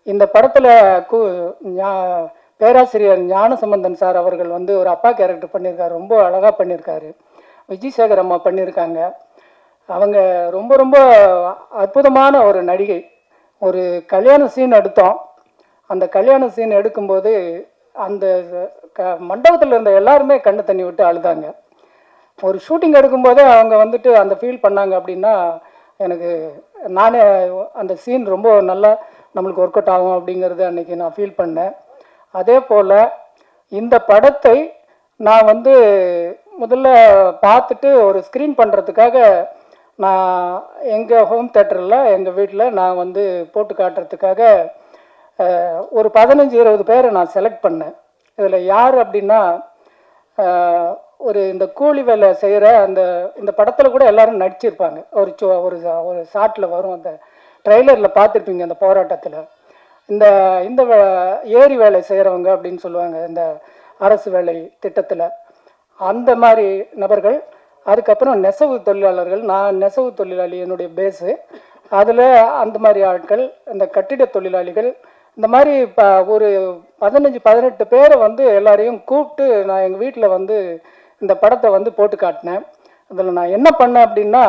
F: இந்த படத்தில் பேராசிரியர் ஞானசம்பந்தன் சார் அவர்கள் வந்து ஒரு அப்பா கேரக்டர் பண்ணியிருக்காரு, ரொம்ப அழகாக பண்ணியிருக்காரு. விஜய்சேகர் அம்மா பண்ணியிருக்காங்க. அவங்க ரொம்ப ரொம்ப அற்புதமான ஒரு நடிகை. ஒரு கல்யாண சீன் எடுத்தோம். அந்த கல்யாண சீன் எடுக்கும்போது அந்த மண்டபத்தில் இருந்த எல்லாருமே கண்ணு தண்ணி விட்டு அழுதாங்க. ஒரு ஷூட்டிங் எடுக்கும்போதே அவங்க வந்துட்டு அந்த ஃபீல் பண்ணாங்க அப்படின்னா எனக்கு நானே அந்த சீன் ரொம்ப நல்லா நம்மளுக்கு ஒர்க் அவுட் ஆகும் அப்படிங்கிறது அன்றைக்கி நான் ஃபீல் பண்ணேன். அதே போல் இந்த படத்தை நான் வந்து முதல்ல பார்த்துட்டு ஒரு ஸ்க்ரீன் பண்ணுறதுக்காக நான் எங்கள் ஹோம் தேட்டரில் எங்கள் வீட்டில் நான் வந்து போட்டு காட்டுறதுக்காக ஒரு 15-20 பேரை நான் செலக்ட் பண்ணேன். இதில் யார் அப்படின்னா ஒரு இந்த கூலி வேலை செய்கிற இந்த படத்தில் கூட எல்லோரும் நடிச்சிருப்பாங்க. ஒரு ஷாட்டில் வரும், அந்த ட்ரெய்லரில் பார்த்துருப்பீங்க. அந்த போராட்டத்தில் இந்த ஏரி வேலை செய்கிறவங்க அப்படின்னு சொல்லுவாங்க, இந்த அரசு வேலை திட்டத்தில், அந்த மாதிரி நபர்கள். அதுக்கப்புறம் நெசவு தொழிலாளர்கள், நான் நெசவு தொழிலாளி என்னுடைய பேஸு. அதில் அந்த மாதிரி ஆட்கள், இந்த கட்டிட தொழிலாளிகள், இந்த மாதிரி ஒரு 15-18 பேரை வந்து எல்லாரையும் கூப்பிட்டு நான் எங்கள் வீட்டில் வந்து இந்த படத்தை வந்து போட்டு காட்டினேன். அதில் நான் என்ன பண்ணேன் அப்படின்னா,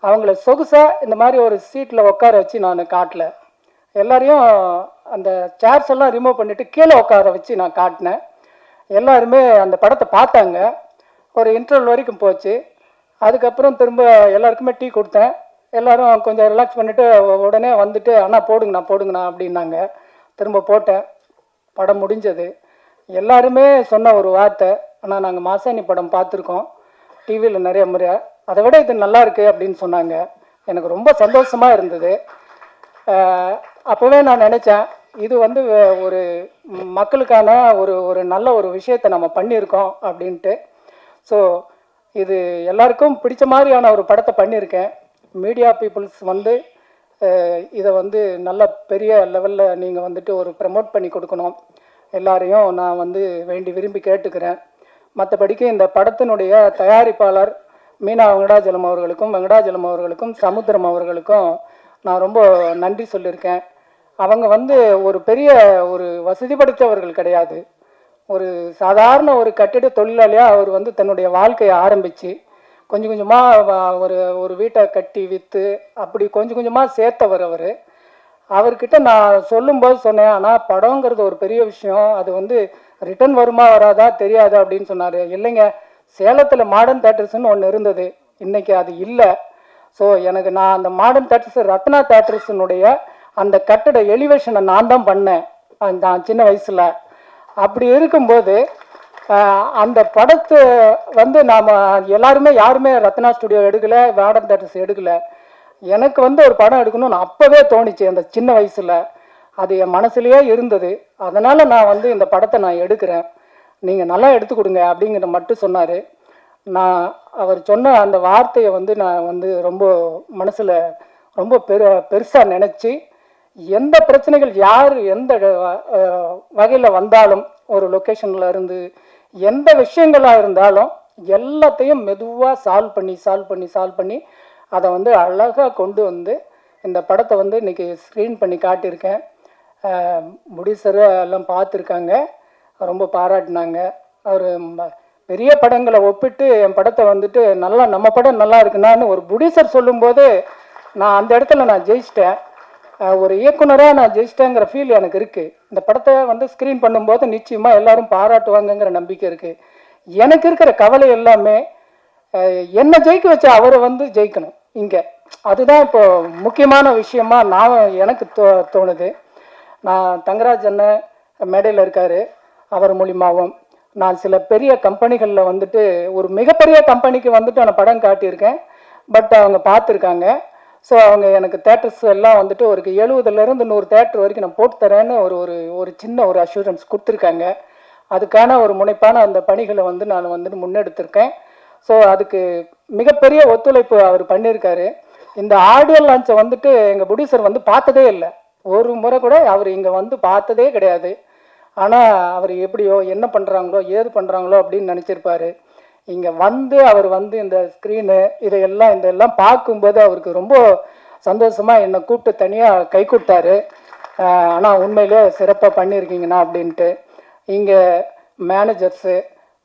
F: அவங்கள சொகுசாக இந்த மாதிரி ஒரு சீட்டில் உட்கார வச்சு நான் காட்டல. எல்லாரையும் அந்த சேர்ஸ் எல்லாம் ரிமூவ் பண்ணிவிட்டு கீழே உட்கார வச்சு நான் காட்டினேன். எல்லாருமே அந்த படத்தை பார்த்தாங்க. ஒரு இன்டர்வல் வரைக்கும் போச்சு. அதுக்கப்புறம் திரும்ப எல்லாருக்குமே டீ கொடுத்தேன். எல்லோரும் கொஞ்சம் ரிலாக்ஸ் பண்ணிவிட்டு உடனே வந்துட்டு அண்ணா போடுங்கண்ணா அப்படின்னாங்க. திரும்ப போட்டேன். படம் முடிஞ்சது. எல்லாருமே சொன்ன ஒரு வார்த்தை, ஆனால் நாங்கள் மாசாணி படம் பார்த்துருக்கோம் டிவியில் நிறைய முறை, அதை விட இது நல்லா இருக்குது அப்படின்னு சொன்னாங்க. எனக்கு ரொம்ப சந்தோஷமாக இருந்தது. அப்போவே நான் நினச்சேன், இது வந்து ஒரு மக்களுக்கான ஒரு நல்ல ஒரு விஷயத்தை நம்ம பண்ணியிருக்கோம் அப்படின்ட்டு. ஸோ இது எல்லாருக்கும் பிடிச்ச மாதிரியான ஒரு படத்தை பண்ணியிருக்கேன். மீடியா பீப்புள்ஸ் வந்து இதை வந்து நல்ல பெரிய லெவலில் நீங்கள் வந்துட்டு ஒரு ப்ரமோட் பண்ணி கொடுக்கணும், எல்லாரையும் நான் வந்து வேண்டி விரும்பி கேட்டுக்கிறேன். மற்றபடிக்கு இந்த படத்தினுடைய தயாரிப்பாளர் மீனா வெங்கடாஜலம் அவர்களுக்கும் சமுத்திரம் அவர்களுக்கும் நான் ரொம்ப நன்றி சொல்லியிருக்கேன். அவங்க வந்து ஒரு பெரிய ஒரு வசதி படைத்தவர்கள் கிடையாது. ஒரு சாதாரண ஒரு கட்டிட தொழிலாளியாக அவர் வந்து தன்னுடைய வாழ்க்கையை ஆரம்பித்து கொஞ்சம் கொஞ்சமாக ஒரு வீட்டை கட்டி விற்று அப்படி கொஞ்சம் கொஞ்சமாக சேர்த்தவர் அவர். அவர்கிட்ட நான் சொல்லும்போது சொன்னேன், ஆனால் படங்கிறது ஒரு பெரிய விஷயம், அது வந்து ரிட்டர்ன் வருமா வராதா தெரியாது அப்படின்னு சொன்னார். இல்லைங்க, சேலத்தில் மாடர்ன் தேட்டர்ஸ்ன்னு ஒன்று இருந்தது, இன்றைக்கி அது இல்லை. ஸோ நான் அந்த மாடர்ன் தேட்டர்ஸ் ரத்னா தேட்டர்ஸினுடைய அந்த கட்டட எலிவேஷனை நான் தான் பண்ணேன் நான் சின்ன வயசில். அப்படி இருக்கும்போது அந்த படத்தை வந்து நாம் யாருமே ரத்னா ஸ்டுடியோ எடுக்கலை, மாடர்ன் தேட்டர்ஸ் எடுக்கலை. எனக்கு வந்து ஒரு படம் எடுக்கணும்னு அப்போவே தோணிச்சு அந்த சின்ன வயசில். அது என் மனசுலேயே இருந்தது. அதனால் நான் வந்து இந்த படத்தை நான் எடுக்கிறேன், நீங்கள் நல்லா எடுத்து கொடுங்க அப்படிங்கிற மட்டும் சொன்னார். அவர் சொன்ன அந்த வார்த்தையை வந்து நான் வந்து ரொம்ப மனசில் ரொம்ப பெருசாக நினச்சி, எந்த பிரச்சனைகள் யார் எந்த வகையில் வந்தாலும், ஒரு லொக்கேஷனில் இருந்து எந்த விஷயங்களாக இருந்தாலும் எல்லாத்தையும் மெதுவாக சால்வ் பண்ணி அதை வந்து அழகாக கொண்டு வந்து இந்த படத்தை வந்து இன்றைக்கி ஸ்க்ரீன் பண்ணி காட்டியிருக்கேன். முடிசரு எல்லாம் பார்த்துருக்காங்க, ரொம்ப பாராட்டினாங்க. அவர் பெரிய படங்களை ஒப்பிட்டு என் படத்தை வந்துட்டு நல்லா நம்ம படம் நல்லா இருக்குன்னான்னு ஒரு புடிசர் சொல்லும்போது நான் அந்த இடத்துல நான் ஜெயிச்சிட்டேன். ஒரு இயக்குனராக நான் ஜெயிச்சிட்டேங்கிற ஃபீல் எனக்கு இருக்குது. இந்த படத்தை வந்து ஸ்க்ரீன் பண்ணும்போது நிச்சயமாக எல்லாரும் பாராட்டுவாங்கங்கிற நம்பிக்கை இருக்குது. எனக்கு இருக்கிற கவலை எல்லாமே என்னை ஜெயிக்க வச்ச அவரை வந்து ஜெயிக்கணும் இங்கே. அதுதான் இப்போ முக்கியமான விஷயமா எனக்கு தோணுது. நான் தங்கராஜ் அண்ணன் மேடையில் இருக்கார், அவர் மூலிமாவும் நான் சில பெரிய கம்பெனிகளில் வந்துட்டு ஒரு மிகப்பெரிய கம்பெனிக்கு வந்துட்டு நான் படம் காட்டியிருக்கேன். பட் அவங்க பார்த்துருக்காங்க. ஸோ அவங்க எனக்கு தேட்டர்ஸ் எல்லாம் வந்துட்டு ஒரு 70லேருந்து 100 தேட்டர் வரைக்கும் நான் போட்டு தரேன்னு ஒரு சின்ன ஒரு அஷூரன்ஸ் கொடுத்துருக்காங்க. அதுக்கான ஒரு முனைப்பான அந்த பணிகளை வந்து நான் வந்துட்டு முன்னெடுத்திருக்கேன். ஸோ அதுக்கு மிகப்பெரிய ஒத்துழைப்பு அவர் பண்ணியிருக்காரு. இந்த ஆடியோ லான்ச்சை வந்துட்டு எங்கள் ப்ரொடியூசர் வந்து பார்த்ததே இல்லை, ஒரு முறை கூட அவர் இங்கே வந்து பார்த்ததே கிடையாது. ஆனால் அவர் எப்படியோ என்ன பண்ணுறாங்களோ ஏது பண்ணுறாங்களோ அப்படின்னு நினச்சிருப்பாரு. இங்கே வந்து அவர் வந்து இந்த ஸ்க்ரீனு இதெல்லாம் பார்க்கும்போது அவருக்கு ரொம்ப சந்தோஷமாக என்னை கூப்பிட்டு தனியாக கை கொடுத்தாரு. ஆனால் உண்மையிலே சிறப்பாக பண்ணியிருக்கீங்கண்ணா அப்படின்ட்டு. இங்கே மேனேஜர்ஸு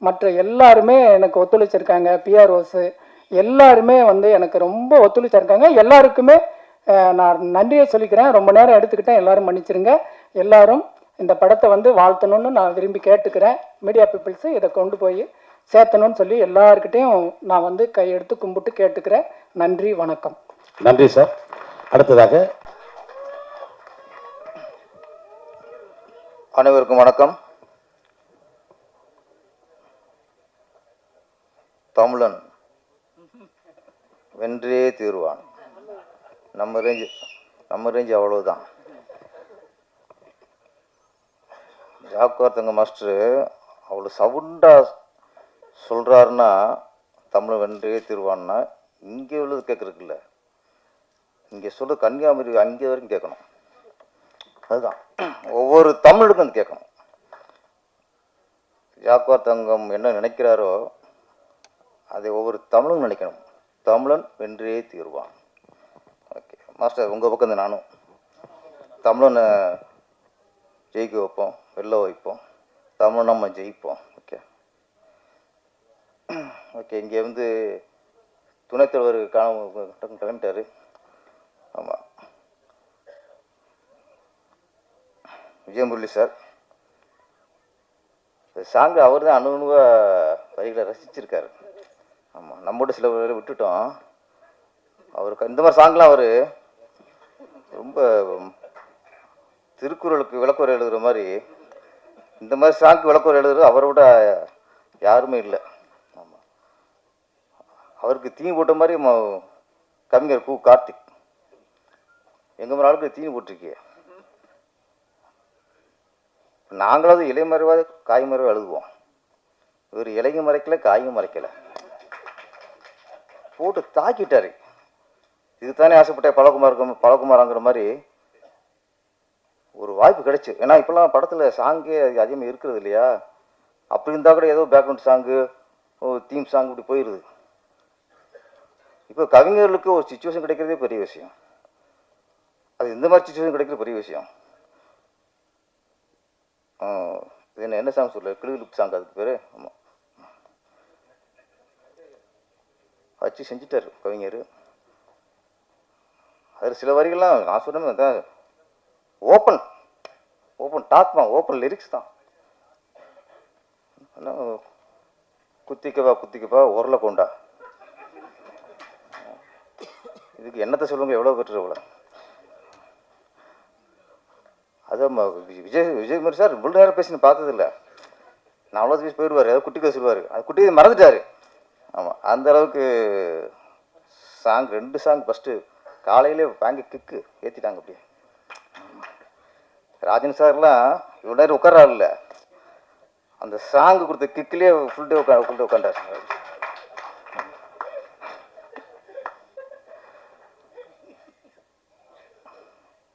F: மற்ற எல்லாருமே எனக்கு ஒத்துழைச்சிருக்காங்க, பிஆர்ஓஸு எல்லாருமே வந்து எனக்கு ரொம்ப ஒத்துழைச்சிருக்காங்க. எல்லாருக்குமே நான் நன்றியை சொல்லிக்கிறேன். ரொம்ப நேரம் எடுத்துக்கிட்டேன், எல்லாரும் மன்னிச்சிருங்க. எல்லாரும் இந்த படத்தை வந்து வாழ்த்தணும்னு நான் விரும்பி கேட்டுக்கிறேன். மீடியா பீப்புள்ஸு இதை கொண்டு போய் சேர்த்தணும்னு சொல்லி எல்லாருக்கிட்டையும் நான் வந்து கையெடுத்து கும்பிட்டு கேட்டுக்கிறேன். நன்றி, வணக்கம்.
B: நன்றி சார். அடுத்ததாக
G: அனைவருக்கும் வணக்கம். தமிழன் வென்றே தீர்வான். நம்ம ரேஞ்சு அவ்வளவுதான். ஜாக்குவார்த்தங்க மாஸ்டரு அவ்வளோ சவுண்டாக சொல்கிறாருன்னா தமிழன் வென்றே தீர்வான்னா இங்கே உள்ளது கேட்குறதுக்கு இல்லை, இங்கே சொல்ல கன்னியாகுமரி அங்கே வரைக்கும் கேட்கணும். அதுதான் ஒவ்வொரு தமிழுக்கும் அது கேட்கணும். ஜாக்குவார் தங்கம் என்ன நினைக்கிறாரோ அதை ஒவ்வொரு தமிழும் நினைக்கணும். தமிழன் வென்றே தீர்வான். ஓகே மாஸ்டர், உங்கள் பக்கம் தான் நானும் தமிழனை ஜெயிக்க வைப்போம், வெல்ல வைப்போம், தமிழ் நம்ம ஜெயிப்போம். Okay okay. இங்கே வந்து துணைத் தலைவர் கிளம்பிட்டாரு. ஆமாம், விஜயமுரளி சார் சாங்கு அவர் தான் அணுவாக வரிகளை ரசிச்சிருக்காரு. ஆமாம், நம்மோட சில பேரை விட்டுட்டோம். அவருக்கு இந்த மாதிரி சாங்லாம் அவர் ரொம்ப திருக்குறளுக்கு விளக்குரை எழுதுகிற மாதிரி இந்த மாதிரி சாங்கு விளக்குரை எழுதுறது அவரை விட யாருமே இல்லை. ஆமாம், அவருக்கு தீனி போட்ட மாதிரி கவிஞர் கார்த்திக் எங்கள் மாதிரி ஆளுக்கு தீனி போட்டிருக்கே. நாங்களாவது இலை மறைவாது காய் மறைவாக எழுதுவோம். இவர் இலையும் மறைக்கல காயும் மறைக்கலை, போட்டு தாக்கிட்டாரு. இதுதானே ஆசைப்பட்ட பழகுமாரங்கிற மாதிரி ஒரு வாய்ப்பு கிடைச்சு. ஏன்னா இப்போல்லாம் படத்தில் சாங்கே அதிகமாக இருக்கிறது இல்லையா. அப்படி இருந்தால் கூட ஏதோ பேக்ரவுண்ட் சாங்கு தீம் சாங் இப்படி போயிடுது. இப்போ கவிஞர்களுக்கு ஒரு சிச்சுவேஷன் கிடைக்கிறதே பெரிய விஷயம். அது இந்த மாதிரி சிச்சுவேஷன் கிடைக்கிற பெரிய விஷயம். இது என்ன சாங் சொல்ல, கிளிலுக் சாங் அதுக்கு பேர். ஆமாம், வச்சு செஞ்சிட்டார் கவிஞர். அதில் சில வரிகள்லாம் நான் சொன்னேன், ஓப்பன் டாக் தான், ஓப்பன் லிரிக்ஸ் தான். குத்திக்கப்பா உரலை கொண்டா, இதுக்கு என்னத்தை சொல்லுங்க, எவ்வளோ பெற்று எவ்வளோ. அதான் விஜயகுமார் சார் இவ்வளோ நேரம் பேசி பார்த்ததில்ல. நான் அவ்வளோ பேசி போயிடுவார், ஏதாவது குட்டி பேசிடுவார், அது குட்டி மறந்துட்டார். ஆமாம், அந்த அளவுக்கு சாங் 2 சாங் ஃபஸ்ட்டு காலையிலே பேங்கு கிக்கு ஏற்றிட்டாங்க. அப்படியே ராஜன் சார்லாம் இவ்வளோ நேரம் உட்கார்றாரு இல்லை, அந்த சாங்கு கொடுத்த கிக்கிலே ஃபுல் டே உட்காண்டார்.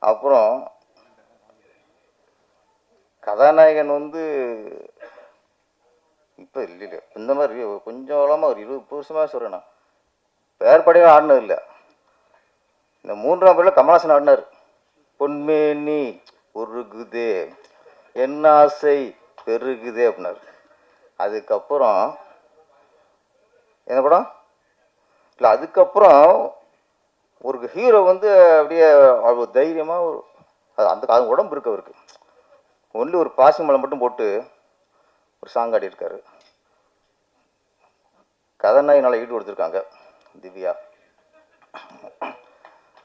G: அப்புறம் கதாநாயகன் வந்து இப்போ இல்லை, இந்த மாதிரி கொஞ்சம் காலமாக ஒரு 20 வருஷமாக சொல்கிறேன். நான் பேர் படையாக ஆடினது இல்லை. இந்த 3ஆம் பேரில் கமல்ஹாசன் ஆடினார். பொன்மேனி உருகுதே, என்ன ஆசை பெருகுதே அப்படின்னாரு. அதுக்கப்புறம் என்ன படம் இல்லை, அதுக்கப்புறம் ஒரு ஹீரோ வந்து அப்படியே அவ்வளோ தைரியமாக அந்த உடம்பு இருக்கு அவருக்கு. ஒன்லி ஒரு பாசி மலை மட்டும் போட்டு ஒரு சாங் ஆடி இருக்காரு. கதாநாயகனால் ஈடு கொடுத்துருக்காங்க திவ்யா.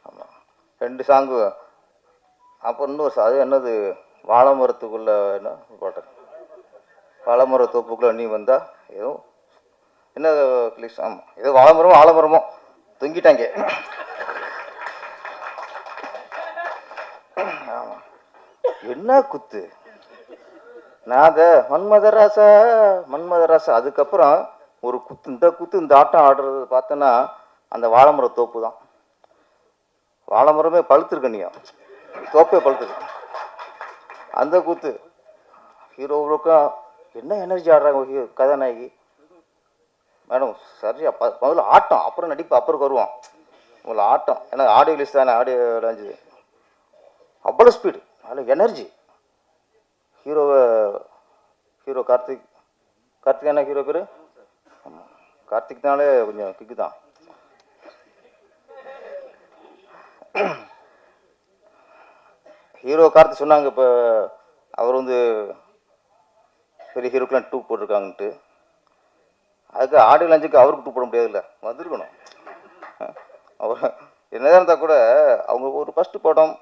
G: ஆமாம், 2 சாங்கு. அப்புறம் இன்னொரு அது என்னது, வாழை மரத்துக்குள்ள என்ன பாட்டு, வாழை மர தோப்புக்குள்ள நீ வந்தா ஏதோ என்ன கிளிஷ். ஆமாம், ஏதோ வாழைமரமோ ஆலமரமோ தொங்கிட்டாங்க. ஆமாம், என்ன குத்து நாத மன்மதராசா மன்மதராசா. அதுக்கப்புறம் ஒரு குத்து, இந்த ஆட்டம் ஆடுறது பார்த்தோன்னா அந்த வாழைமர தோப்பு தான். வாழைமரமே பழுத்துருக்கு, நீ தோப்பே பழுத்துருக்கு. அந்த கூத்து ஹீரோவுக்கும் என்ன எனர்ஜி ஆடுறாங்க கதாநாயகி மேடம். சரியா முதல்ல ஆட்டம், அப்புறம் நடிப்பு, அப்புறம் வருவோம். முதல்ல ஆட்டம், ஏன்னா ஆடியோ ரிலீஸ் தானே, ஆடியோ லான்ச்சு. அவ்வளோ ஸ்பீடு, அவ்வளோ எனர்ஜி. ஹீரோ கார்த்திக் என்ன ஹீரோ பேர்? ஆமாம், கார்த்திக்னாலே கொஞ்சம் கிக்கு தான். ஹீரோ கார்த்திக் சொன்னாங்க இப்போ அவர் வந்து பெரிய ஹீரோக்கெலாம் 2 போட்டிருக்காங்கன்ட்டு. அதுக்கு ஆடியோ லான்ச்சுக்கு அவருக்கு 2 போட முடியாதுல்ல, வந்திருக்கணும். அவர் என்னதான் இருந்தால் கூட அவங்க ஒரு ஃபஸ்ட்டு படம்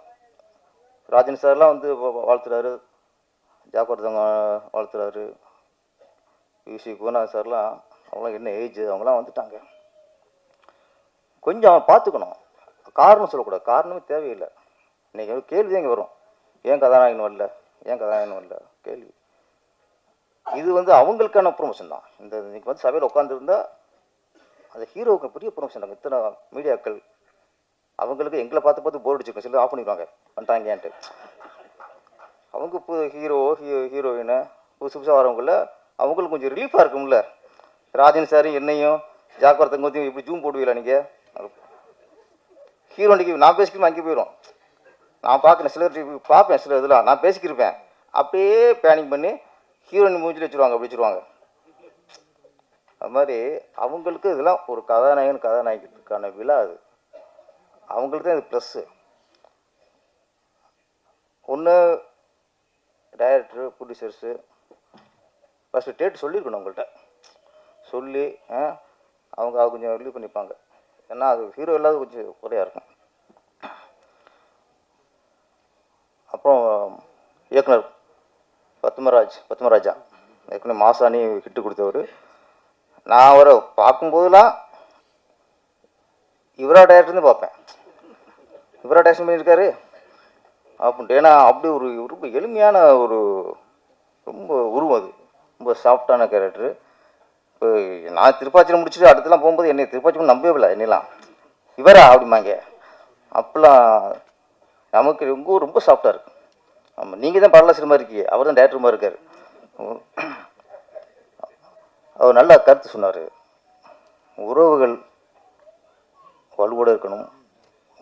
G: ராஜன் சார்லாம் வந்து வாழ்த்துறாரு, ஜாக்கிரதங்க வாழ்த்துறாரு, யூசி குணா சார்லாம். அவங்களாம் என்ன ஏஜ், அவங்களாம் வந்துட்டாங்க. கொஞ்சம் பார்த்துக்கணும், காரணம் சொல்லக்கூடாது, காரணமே தேவையில்லை. இன்றைக்கி கேள்வி இங்கே வரும், ஏன் கதாநாயகன் வரல கேள்வி. இது வந்து அவங்களுக்கான ப்ரொமோஷன் தான். இந்த இன்னைக்கு வந்து சபையில் உட்காந்துருந்தா அந்த ஹீரோவுக்கு பெரிய ப்ரொமோஷன் தாங்க. இத்தனை மீடியாக்கள் அவங்களுக்கு எங்களை பார்த்து போர் அடிச்சிருக்கோம், சில ஆஃப் பண்ணிடுவாங்க பண்ணிட்டாங்கன்ட்டு. அவங்க இப்போ ஹீரோயினை புதுசாக வரவங்கள அவங்களுக்கு கொஞ்சம் ரிலீஃபாக இருக்கும்ல. ராஜன் சார் என்னையும் ஜாக்கிரதங்க வந்து இப்படி ஜூம் போடுவீங்களா நீங்கள்? ஹீரோனிக்கு நான் பேசிக்கிறேன், அங்கே போயிடும். நான் பார்க்குறேன், சிலர் பார்ப்பேன், சில இதெல்லாம் நான் பேசிக்கிருப்பேன், அப்படியே பேனிங் பண்ணி ஹீரோயின் மூஞ்சில் வச்சுருவாங்க, அப்படி வச்சுருவாங்க. அது மாதிரி அவங்களுக்கு இதெல்லாம் ஒரு கதாநாயகத்துக்கான விழா. அது அவங்களுக்கு தான் இது ப்ளஸ்ஸு. ஒன்று டைரக்டரு, ப்ரொடியூசர்ஸு ஃபஸ்ட்டு டேட் சொல்லியிருக்கணும் அவங்கள்ட்ட. சொல்லி அவங்க கொஞ்சம் ரிலீவ் பண்ணிப்பாங்க. ஏன்னா அது ஹீரோ இல்லாத கொஞ்சம் குறையாக இருக்கும். அப்புறம் இயக்குனர் பத்மராஜா ஏற்கனவே மாசாணி ஹிட்டு கொடுத்தவர். நான் அவரை பார்க்கும்போதெல்லாம் இவரா டைரக்டர்னு பார்ப்பேன், இவரா டைரக்ஷன் பண்ணியிருக்காரு அப்படின்ட்டு. ஏன்னா அப்படி ஒரு ரொம்ப எளிமையான ஒரு ரொம்ப உருவம், அது ரொம்ப சாஃப்டான கேரக்டரு. இப்போ நான் திருப்பாச்சியில் முடிச்சுட்டு அடுத்தலாம் போகும்போது என்னை திருப்பாச்சி நம்பவே இல்லை, என்னெல்லாம் இவரா அப்படிம்பாங்க. அப்போலாம் நமக்கு ரொம்ப சாஃப்டாக இருக்கு. ஆமாம், நீங்கள் தான் பரவாயில்ல சினிமா இருக்கீங்க, அவர் தான் டேரக்டருமா இருக்கார். அவர் நல்லா கருத்து சொன்னார். உறவுகள் வலுவோடு இருக்கணும்,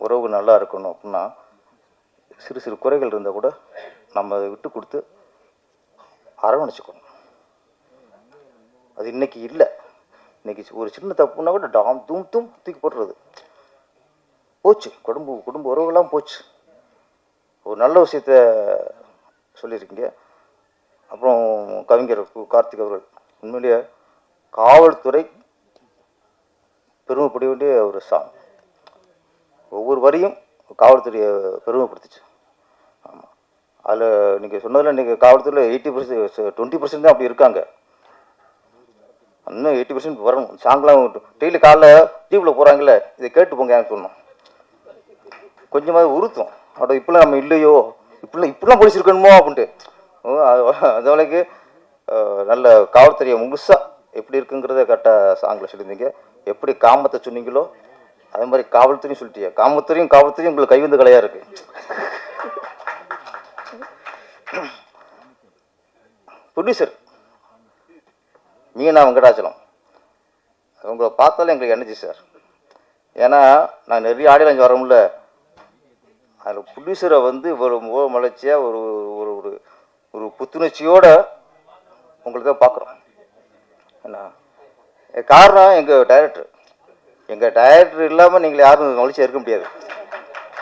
G: உறவுகள் நல்லா இருக்கணும் அப்படின்னா சிறு சிறு குறைகள் இருந்தால் கூட நம்ம அதை விட்டு கொடுத்து அரவணைச்சிக்கணும். அது இன்னைக்கு இல்லை. இன்னைக்கு ஒரு சின்ன தப்புன்னா கூட தூம் தூக்கி போட்டுறது போச்சு. குடும்ப உறவுகள்லாம் போச்சு. ஒரு நல்ல விஷயத்த சொல்லியிருக்கீங்க. அப்புறம் கவிஞர் கார்த்திக் அவர்கள் உண்மையிலேயே காவல்துறை பெருமைப்பட வேண்டிய ஒரு சாங். ஒவ்வொரு வரியும் காவல்துறையை பெருமைப்படுத்துச்சு. ஆமாம், அதில் நீங்கள் சொன்னதில் நீங்கள் காவல்துறையில் 80% 20% தான் அப்படி இருக்காங்க. இன்னும் 80% வரணும். சாங்லாம் டெய்லி காலைல ஜீப்பில் போகிறாங்களே, இதை கேட்டு போங்க சொன்னோம். கொஞ்சமாவது உறுத்தும். அட இப்பெல்லாம் நம்ம இல்லையோ, இப்படிலாம் போலீஸ் இருக்கணுமோ அப்படின்ட்டு. அதவளைக்கு நல்ல காவல்துறையை முழுசாக எப்படி இருக்குங்கிறத கரெக்டாக சாங்கில் சொல்லியிருந்தீங்க. எப்படி காமத்தை சொன்னீங்களோ அதே மாதிரி காவல்துறையும் சொல்லிட்டீங்க. காவல்துறையும் உங்களுக்கு கைவந்த கலையாக இருக்கு. ப்ரொடியூசர் மீனா வெங்கடாச்சலம், உங்களை பார்த்தாலே எங்களுக்கு எனர்ஜி சார். ஏன்னா நான் நிறைய ஆடியோ லான்ச் வரோம்ல, அதில் ப்ரொடியூசரை வந்து ஒரு முகமலர்ச்சியாக ஒரு ஒரு ஒரு ஒரு புத்துணர்ச்சியோட உங்களுக்கு தான் பார்க்குறோம். என்ன காரணம் எங்கள் டைரக்டர் இல்லாமல் நீங்கள் யாரும் மகிழ்ச்சியாக இருக்க முடியாது.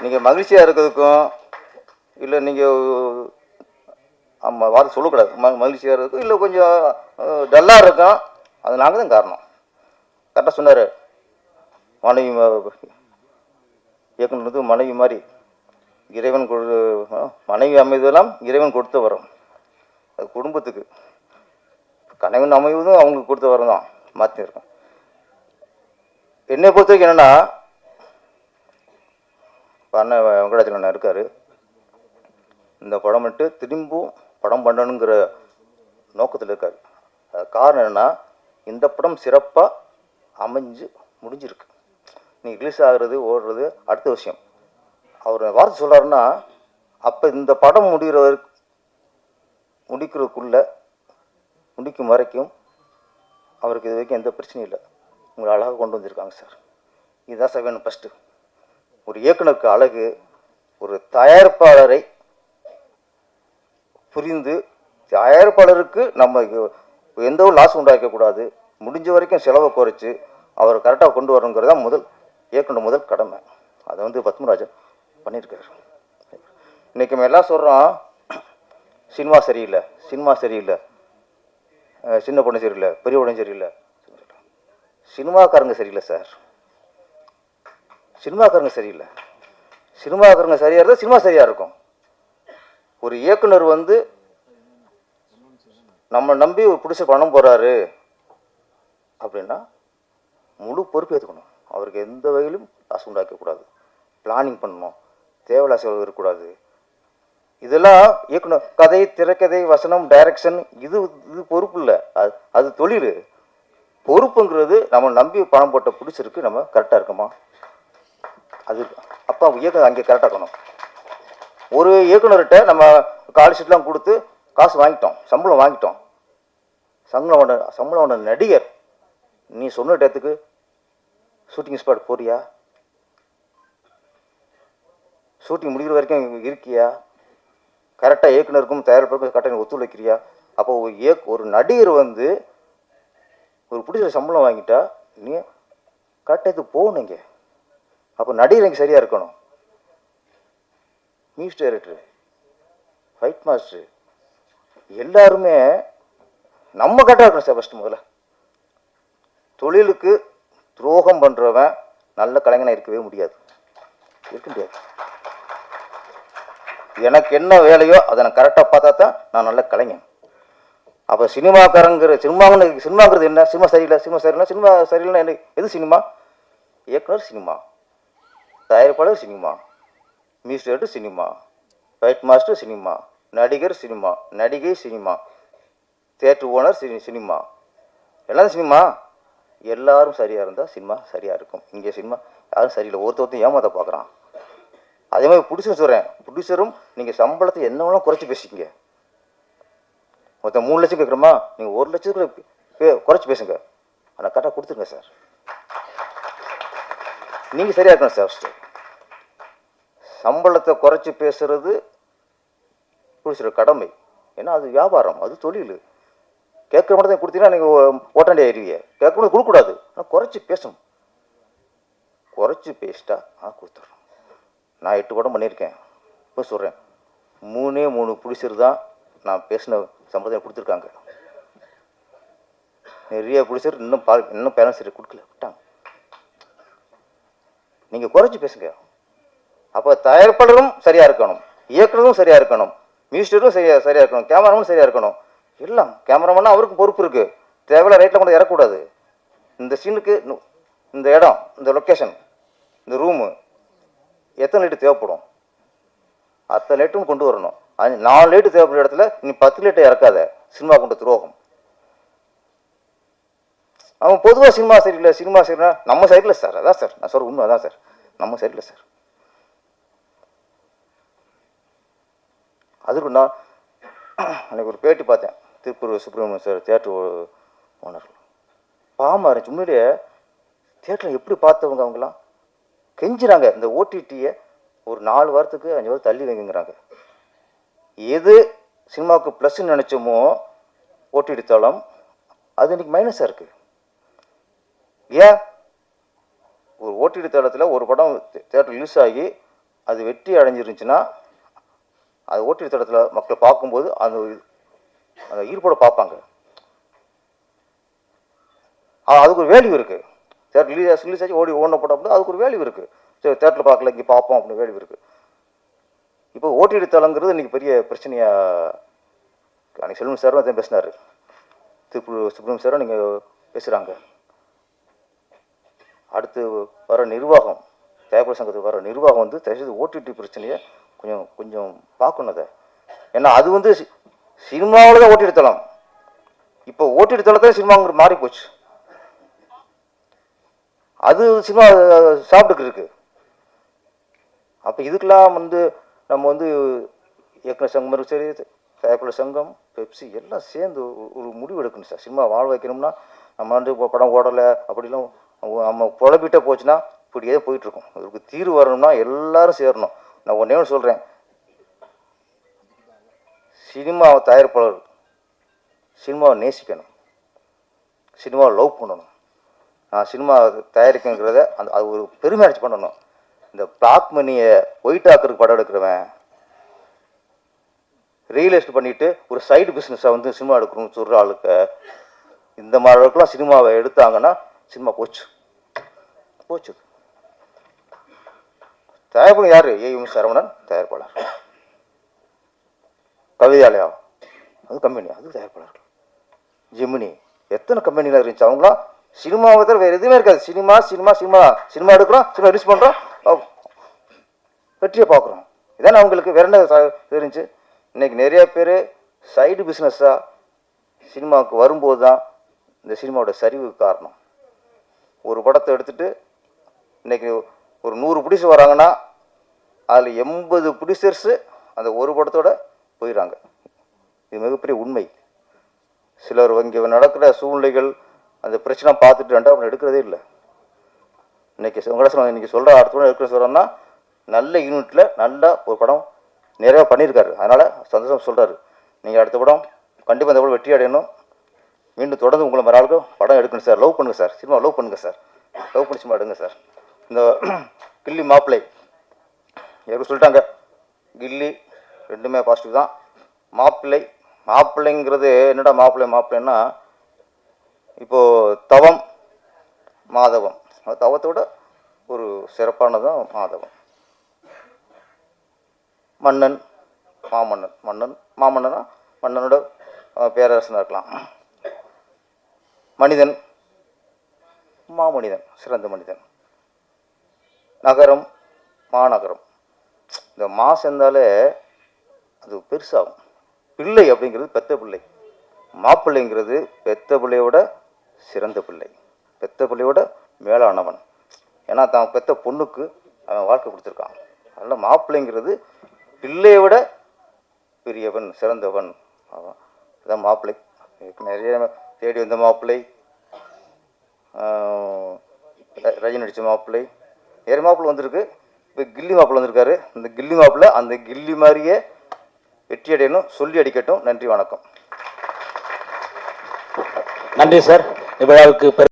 G: நீங்கள் மகிழ்ச்சியாக இருக்கிறதுக்கும் இல்லை நீங்கள் ஆமாம் வார்த்தை சொல்லக்கூடாது, மகிழ்ச்சியாக இருக்கும் இல்லை கொஞ்சம் டல்லாக இருக்கும், அது நாங்கள் தான் காரணம். கரெக்டாக சொன்னார். மனைவி இயக்குனர் வந்து மனைவி மாதிரி இறைவன் மனைவி அமைவதெல்லாம் இறைவன் கொடுத்த வரம். அது குடும்பத்துக்கு கணவன் அமைவதும் அவங்களுக்கு கொடுத்த வரம் தான். மாற்றி இருக்கும். என்னை பொறுத்த வரைக்கும் என்னென்னா, அண்ணன் வெங்கடாச்சலம் அண்ணன் இருக்கார். இந்த படம் மட்டும் திரும்பவும் படம் பண்ணணுங்கிற நோக்கத்தில் இருக்கார். அது காரணம் என்னென்னா, இந்த படம் சிறப்பாக அமைஞ்சு முடிஞ்சிருக்கு. நீ ரிலீஸ் ஆகிறது ஓடுறது அடுத்த விஷயம். அவர் வார்த்தை சொல்கிறாருன்னா, அப்போ இந்த படம் முடிக்கும் வரைக்கும் அவருக்கு இது வரைக்கும் எந்த பிரச்சனையும் இல்லை. உங்களை அழகாக கொண்டு வந்திருக்காங்க சார். இதுதான் சார் வேணும். ஃபஸ்ட்டு ஒரு இயக்குனருக்கு அழகு, ஒரு தயாரிப்பாளரை புரிந்து தயாரிப்பாளருக்கு நம்ம எந்த ஒரு லாஸ் உண்டாக்கக்கூடாது, முடிஞ்ச வரைக்கும் செலவை குறைச்சி அவர் கரெக்டாக கொண்டு வரணுங்கிறது தான் இயக்குனர் முதல் கடமை. அதை வந்து பத்மராஜன் பண்ணியிருக்காரு. இன்றைக்கி நம்ம எல்லாம் சொல்கிறோம், சினிமா சரியில்லை, சின்ன பொண்ணு சரியில்லை, பெரிய பொண்ணு சரியில்லை. சினிமாக்காரங்க சரியில்லை சார். சினிமாக்காரங்க சரியாக இருந்தால் சினிமா சரியாக இருக்கும். ஒரு இயக்குனர் வந்து நம்ம நம்பி ஒரு பிடிச்ச பணம் போகிறாரு அப்படின்னா முழு பொறுப்பு ஏற்றுக்கணும். அவருக்கு எந்த வகையிலும் காசு உண்டாக்கக்கூடாது, பிளானிங் பண்ணணும், தேவையில்லா செலவு இருக்கக்கூடாது. இதெல்லாம் இயக்குனர் கதை, திரைக்கதை, வசனம், டைரக்ஷன் இது பொறுப்பு இல்லை, அது தொழில். பொறுப்புங்கிறது நம்ம நம்பி பணம் போட்ட பிடிச்சிருக்கு, நம்ம கரெக்டாக இருக்கோமா, அது அப்போ இயக்குனர் அங்கே கரெக்டாக இருக்கணும். ஒரு இயக்குனர்கிட்ட நம்ம கால் ஷீட்லாம் கொடுத்து காசு வாங்கிட்டோம், சம்பளம் வாங்கிட்டோம். சம்பளம் நடிகர், நீ சொன்ன டேத்துக்கு ஷூட்டிங் ஸ்பாட் போறியா, ஷூட்டிங் முடிகிற வரைக்கும் இருக்கியா, கரெக்டாக இயக்குனருக்கும் தயாரிப்பாளருக்கும் கரெக்டாக ஒத்துழைக்கிறியா? அப்போ ஒரு நடிகர் வந்து ஒரு பிடிச்ச சம்பளம் வாங்கிட்டா நீ கரெக்டாக போகணுங்க. அப்போ நடிகர் இங்கே சரியாக இருக்கணும். மியூசிக் டைரக்டர், ஃபைட் மாஸ்டர் எல்லாருமே நம்ம கரெக்டாக இருக்கணும் சார். ஃபஸ்ட்டு முதல்ல தொழிலுக்கு துரோகம் பண்ணுறவன் நல்ல கலைஞனாக இருக்கவே முடியாது, இருக்க முடியாது. எனக்கு என்ன வேலையோ அதை நான் கரெக்டாக பார்த்தா தான் நான் நல்ல கலைஞன். அப்போ சினிமாங்கிறது என்ன? சினிமா சரியில்லை என்ன? எது சினிமா? இயக்குனர் சினிமா, தயாரிப்பாளர் cinema, music director cinema, fight master cinema, நடிகர் சினிமா, நடிகை சினிமா, தியேட்டர் ஓனர் சினிமா, எல்லாம் சினிமா. எல்லாரும் சரியாக இருந்தால் சினிமா சரியாக இருக்கும். இங்கே சினிமா யாரும் சரியில்லை, ஒருத்தர் ஏமாத்த பார்க்குறான். அதே மாதிரி ப்ரொடியூசரும் நீங்கள் சம்பளத்தை என்ன வேணாலும் குறைச்சி பேசிக்கிங்க. ஒருத்தன் 3 லட்சம் கேட்குறோமா, நீங்கள் 1 லட்சத்துக்கு குறைச்சி பேசுங்க, ஆனால் கரெக்டாக கொடுத்துருங்க சார். நீங்கள் சரியாக இருக்கணும் சார். ஃபஸ்ட்டு சம்பளத்தை குறைச்சி பேசுறது ப்ரொடியூசர் கடமை. ஏன்னா அது வியாபாரம், அது தொழில். கேட்குற மட்டும் தான் கொடுத்தீங்கன்னா நீங்கள் ஓட்டாண்டி ஆயிடுவீங்க. கேட்க மட்டும் கொடுக்கக்கூடாது, ஆனால் குறைச்சி பேசணும். குறைச்சி பேசிட்டா கொடுத்துட்றோம். நான் 8 படம் பண்ணியிருக்கேன். இப்போ சொல்கிறேன், 3 ப்ரொடியூசர் தான் நான் பேசின சம்பளத்தை கொடுத்துருக்காங்க. நிறைய ப்ரொடியூசர் இன்னும் பேரண்ட்ஸ் சரி கொடுக்கல, விட்டாங்க. நீங்கள் குறைச்சி பேசுங்க. அப்போ தயாரிப்பாளரும் சரியாக இருக்கணும், இயக்குனரும் சரியாக இருக்கணும், மியூசிக்கரும் சரியாக இருக்கணும், கேமராமனும் சரியாக இருக்கணும். எல்லாம் கேமராமேனா அவருக்கும் பொறுப்பு இருக்குது. தேவையில்ல ரைட்டில் கொண்டு இறக்கக்கூடாது. இந்த சீனுக்கு இந்த இடம், இந்த லொக்கேஷன், இந்த ரூமு எத்தனை லைட்டு தேவைப்படும், அத்தனை லைட்டும் கொண்டு வரணும். 4 லைட்டு தேவைப்படுற இடத்துல நீ 10 லைட்டை இறக்காத, சினிமா கொண்ட துரோகம். அவன் பொதுவாக சினிமா சரியில்லை நம்ம சரியில்லை சார். அதான் சார் நான் சொல்கிற உண்மை, அதான் சார், நம்ம சரியில்லை சார். அதுக்கு நான் அன்றைக்கி ஒரு பேட்டி பார்த்தேன், Tiruppur Subramaniam sir theatre owner. பாவமாக இருந்துச்சு உண்மையிலேயே. தியேட்டரில் எப்படி பார்த்தவங்க அவங்களாம் கெஞ்சுறாங்க, இந்த ஓடிடியை ஒரு 4 வாரத்துக்கு 5 வாரம் தள்ளி வைங்கிறாங்க. எது சினிமாவுக்கு ப்ளஸ்ன்னு நினச்சோமோ ஓடிடி தளம், அது இன்னைக்கு மைனஸாக இருக்குது. ஏன்? ஒரு ஓடிடி தளத்தில் ஒரு படம் தேட்டர் ரிலீஸ் ஆகி அது வெற்றி அடைஞ்சிருந்துச்சுன்னா அது ஓடிடி தளத்தில் மக்கள் பார்க்கும்போது அந்த ஈர்ப்போட பார்ப்பாங்க. அதுக்கு ஒரு வேல்யூ இருக்குது. தேட்டர் ரிலீஸ் ஆகி ஓடின போட்டால் அதுக்கு ஒரு வேல்யூ இருக்குது. சரி, தேட்டரில் பார்க்கல, இங்கே பார்ப்போம் அப்படின்னு வேல்யூ இருக்குது. இப்போ ஓடிடி தளங்கிறது இன்றைக்கி பெரிய பிரச்சனையாக அன்றைக்கி செல்வம் சாரும் அதை பேசினார், சுப்ரமணியம் சாரும் நீங்கள் பேசுகிறாங்க. அடுத்து வர நிர்வாகம், தயாரிப்பாளர் சங்கத்துக்கு வர நிர்வாகம் வந்து தயவுசெய்து ஓடிடி பிரச்சனையை கொஞ்சம் பார்க்கணும் அதை. ஏன்னா அது சினிமாவில் தான் ஓடிடி தளம். இப்போ ஓடிடி தளத்தில் சினிமாங்கிற மாறி போச்சு. அது சினிமா சாப்பிட்டுக்கு இருக்கு. அப்போ இதுக்கெல்லாம் நம்ம இயக்குனர் சங்கம் சரி, தயாரிப்பாளர் சங்கம், பெப்சி எல்லாம் சேர்ந்து ஒரு முடிவு எடுக்கணும் சார். சினிமா வாழ வைக்கணும்னா நம்ம படம் ஓடலை அப்படிலாம் நம்ம குழப்பிட்டே போச்சுன்னா இப்படியே போயிட்டுருக்கோம். அதுக்கு தீர்வு வரணும்னா எல்லாரும் சேரணும். நான் ஒன்றே ஒன்று சொல்கிறேன், சினிமா தயாரிப்பாளர் சினிமாவை நேசிக்கணும், சினிமாவை லவ் பண்ணணும். நான் சினிமா தயாரிக்குங்கிறத அது ஒரு பெருமை அடிச்சு பண்ணணும். இந்த பிளாக் மணியை ஒயிட் ஆக்கிறதுக்கு படம் எடுக்கிறவன் ரியலைஸ்ட் பண்ணிவிட்டு ஒரு சைடு பிஸ்னஸாக சினிமா எடுக்கணும்னு சொல்கிற ஆளுக்கு இந்த மாதிரி அளவுக்குலாம் சினிமாவை எடுத்தாங்கன்னா சினிமா போச்சு. தயாரிப்பாளர் யார்? ஏஎம் சரவணன் தயாரிப்பாளர். கவிதாலயா அது கம்பெனி, அது தயாரிப்பாளர்கள். ஜெமினி எத்தனை கம்பெனிலாம் இருந்துச்சு. அவங்களாம் சினிமாவை தவிர வேறு எதுவுமே இருக்காது. சினிமா சினிமா சினிமா சினிமா எடுக்கிறோம், சினிமா ரிலீஸ் பண்ணுறோம், வெற்றியை பார்க்குறோம். இதானே அவங்களுக்கு வேற என்ன இருந்துச்சு. இன்னைக்கு நிறைய பேர் சைடு பிஸ்னஸாக சினிமாவுக்கு வரும்போது தான் இந்த சினிமாவோட சரிவுக்கு காரணம். ஒரு படத்தை எடுத்துகிட்டு இன்னைக்கு ஒரு 100 ப்ரொடியூசர் வராங்கன்னா அதில் 80 ப்ரொடியூசர்ஸு அந்த ஒரு படத்தோட போயிடறாங்க. இது மிகப்பெரிய உண்மை. சிலர் இங்கே நடக்கிற சூழ்நிலைகள் அந்த பிரச்சனை பார்த்துட்டு ரெண்டாவது எடுக்கிறதே இல்லை. இன்னைக்கு இன்றைக்கி சொல்கிற அடுத்த எடுக்கிற சொல்கிறோன்னா நல்ல யூனிட்டில் நல்லா ஒரு படம் நிறையா பண்ணியிருக்காரு. அதனால் சந்தோஷம் சொல்கிறாரு. நீங்கள் அடுத்த படம் கண்டிப்பாக இந்த படம் வெற்றி அடையணும், மீண்டும் தொடர்ந்து உங்களை மறு ஆளுக்கு படம் எடுக்கணும் சார், லவ் பண்ணுங்கள் சார், சினிமா லவ் பண்ணுங்கள் சார், லவ் பண்ணி சினிமா எடுங்க சார். இந்த கில்லி மாப்பிள்ளை யாரும் சொல்லிட்டாங்க, கில்லி ரெண்டுமே பாசிட்டிவ் தான். மாப்பிள்ளைங்கிறது என்னடா மாப்பிள்ளைன்னா இப்போது தவம் மாதவம், தவத்தோட ஒரு சிறப்பானதான் மாதவம். மன்னன் மாமன்னனா மன்னனோட பேரரசனாக இருக்கலாம். மனிதன் மாமனிதன், சிறந்த மனிதன். நகரம் மாநகரம். இந்த மா சேர்ந்தாலே அது பெருசாகும். பிள்ளை அப்படிங்கிறது பெத்த பிள்ளை, மாப்பிள்ளைங்கிறது பெத்த பிள்ளையோட சிறந்த பிள்ளை, பெத்த பிள்ளையோட மேலானவன். ஏன்னா தான் பெத்த பொண்ணுக்கு அவன் வாழ்க்கை கொடுத்துருக்கான். அதனால் மாப்பிள்ளைங்கிறது பிள்ளையை விட பெரியவன், சிறந்தவன். அதான் மாப்பிள்ளை. நிறைய தேடி வந்த மாப்பிள்ளை, ரஜினி நடித்த மாப்பிள்ளை, நிறைய மாப்பிள்ளை வந்திருக்கு. இப்போ கில்லி மாப்பிள்ளை வந்திருக்காரு. இந்த கில்லி மாப்பிள்ளை அந்த கில்லி மாதிரியே வெற்றி அடையணும், சொல்லி அடிக்கட்டும். நன்றி, வணக்கம்.
B: நன்றி சார். இவ்விழாவுக்கு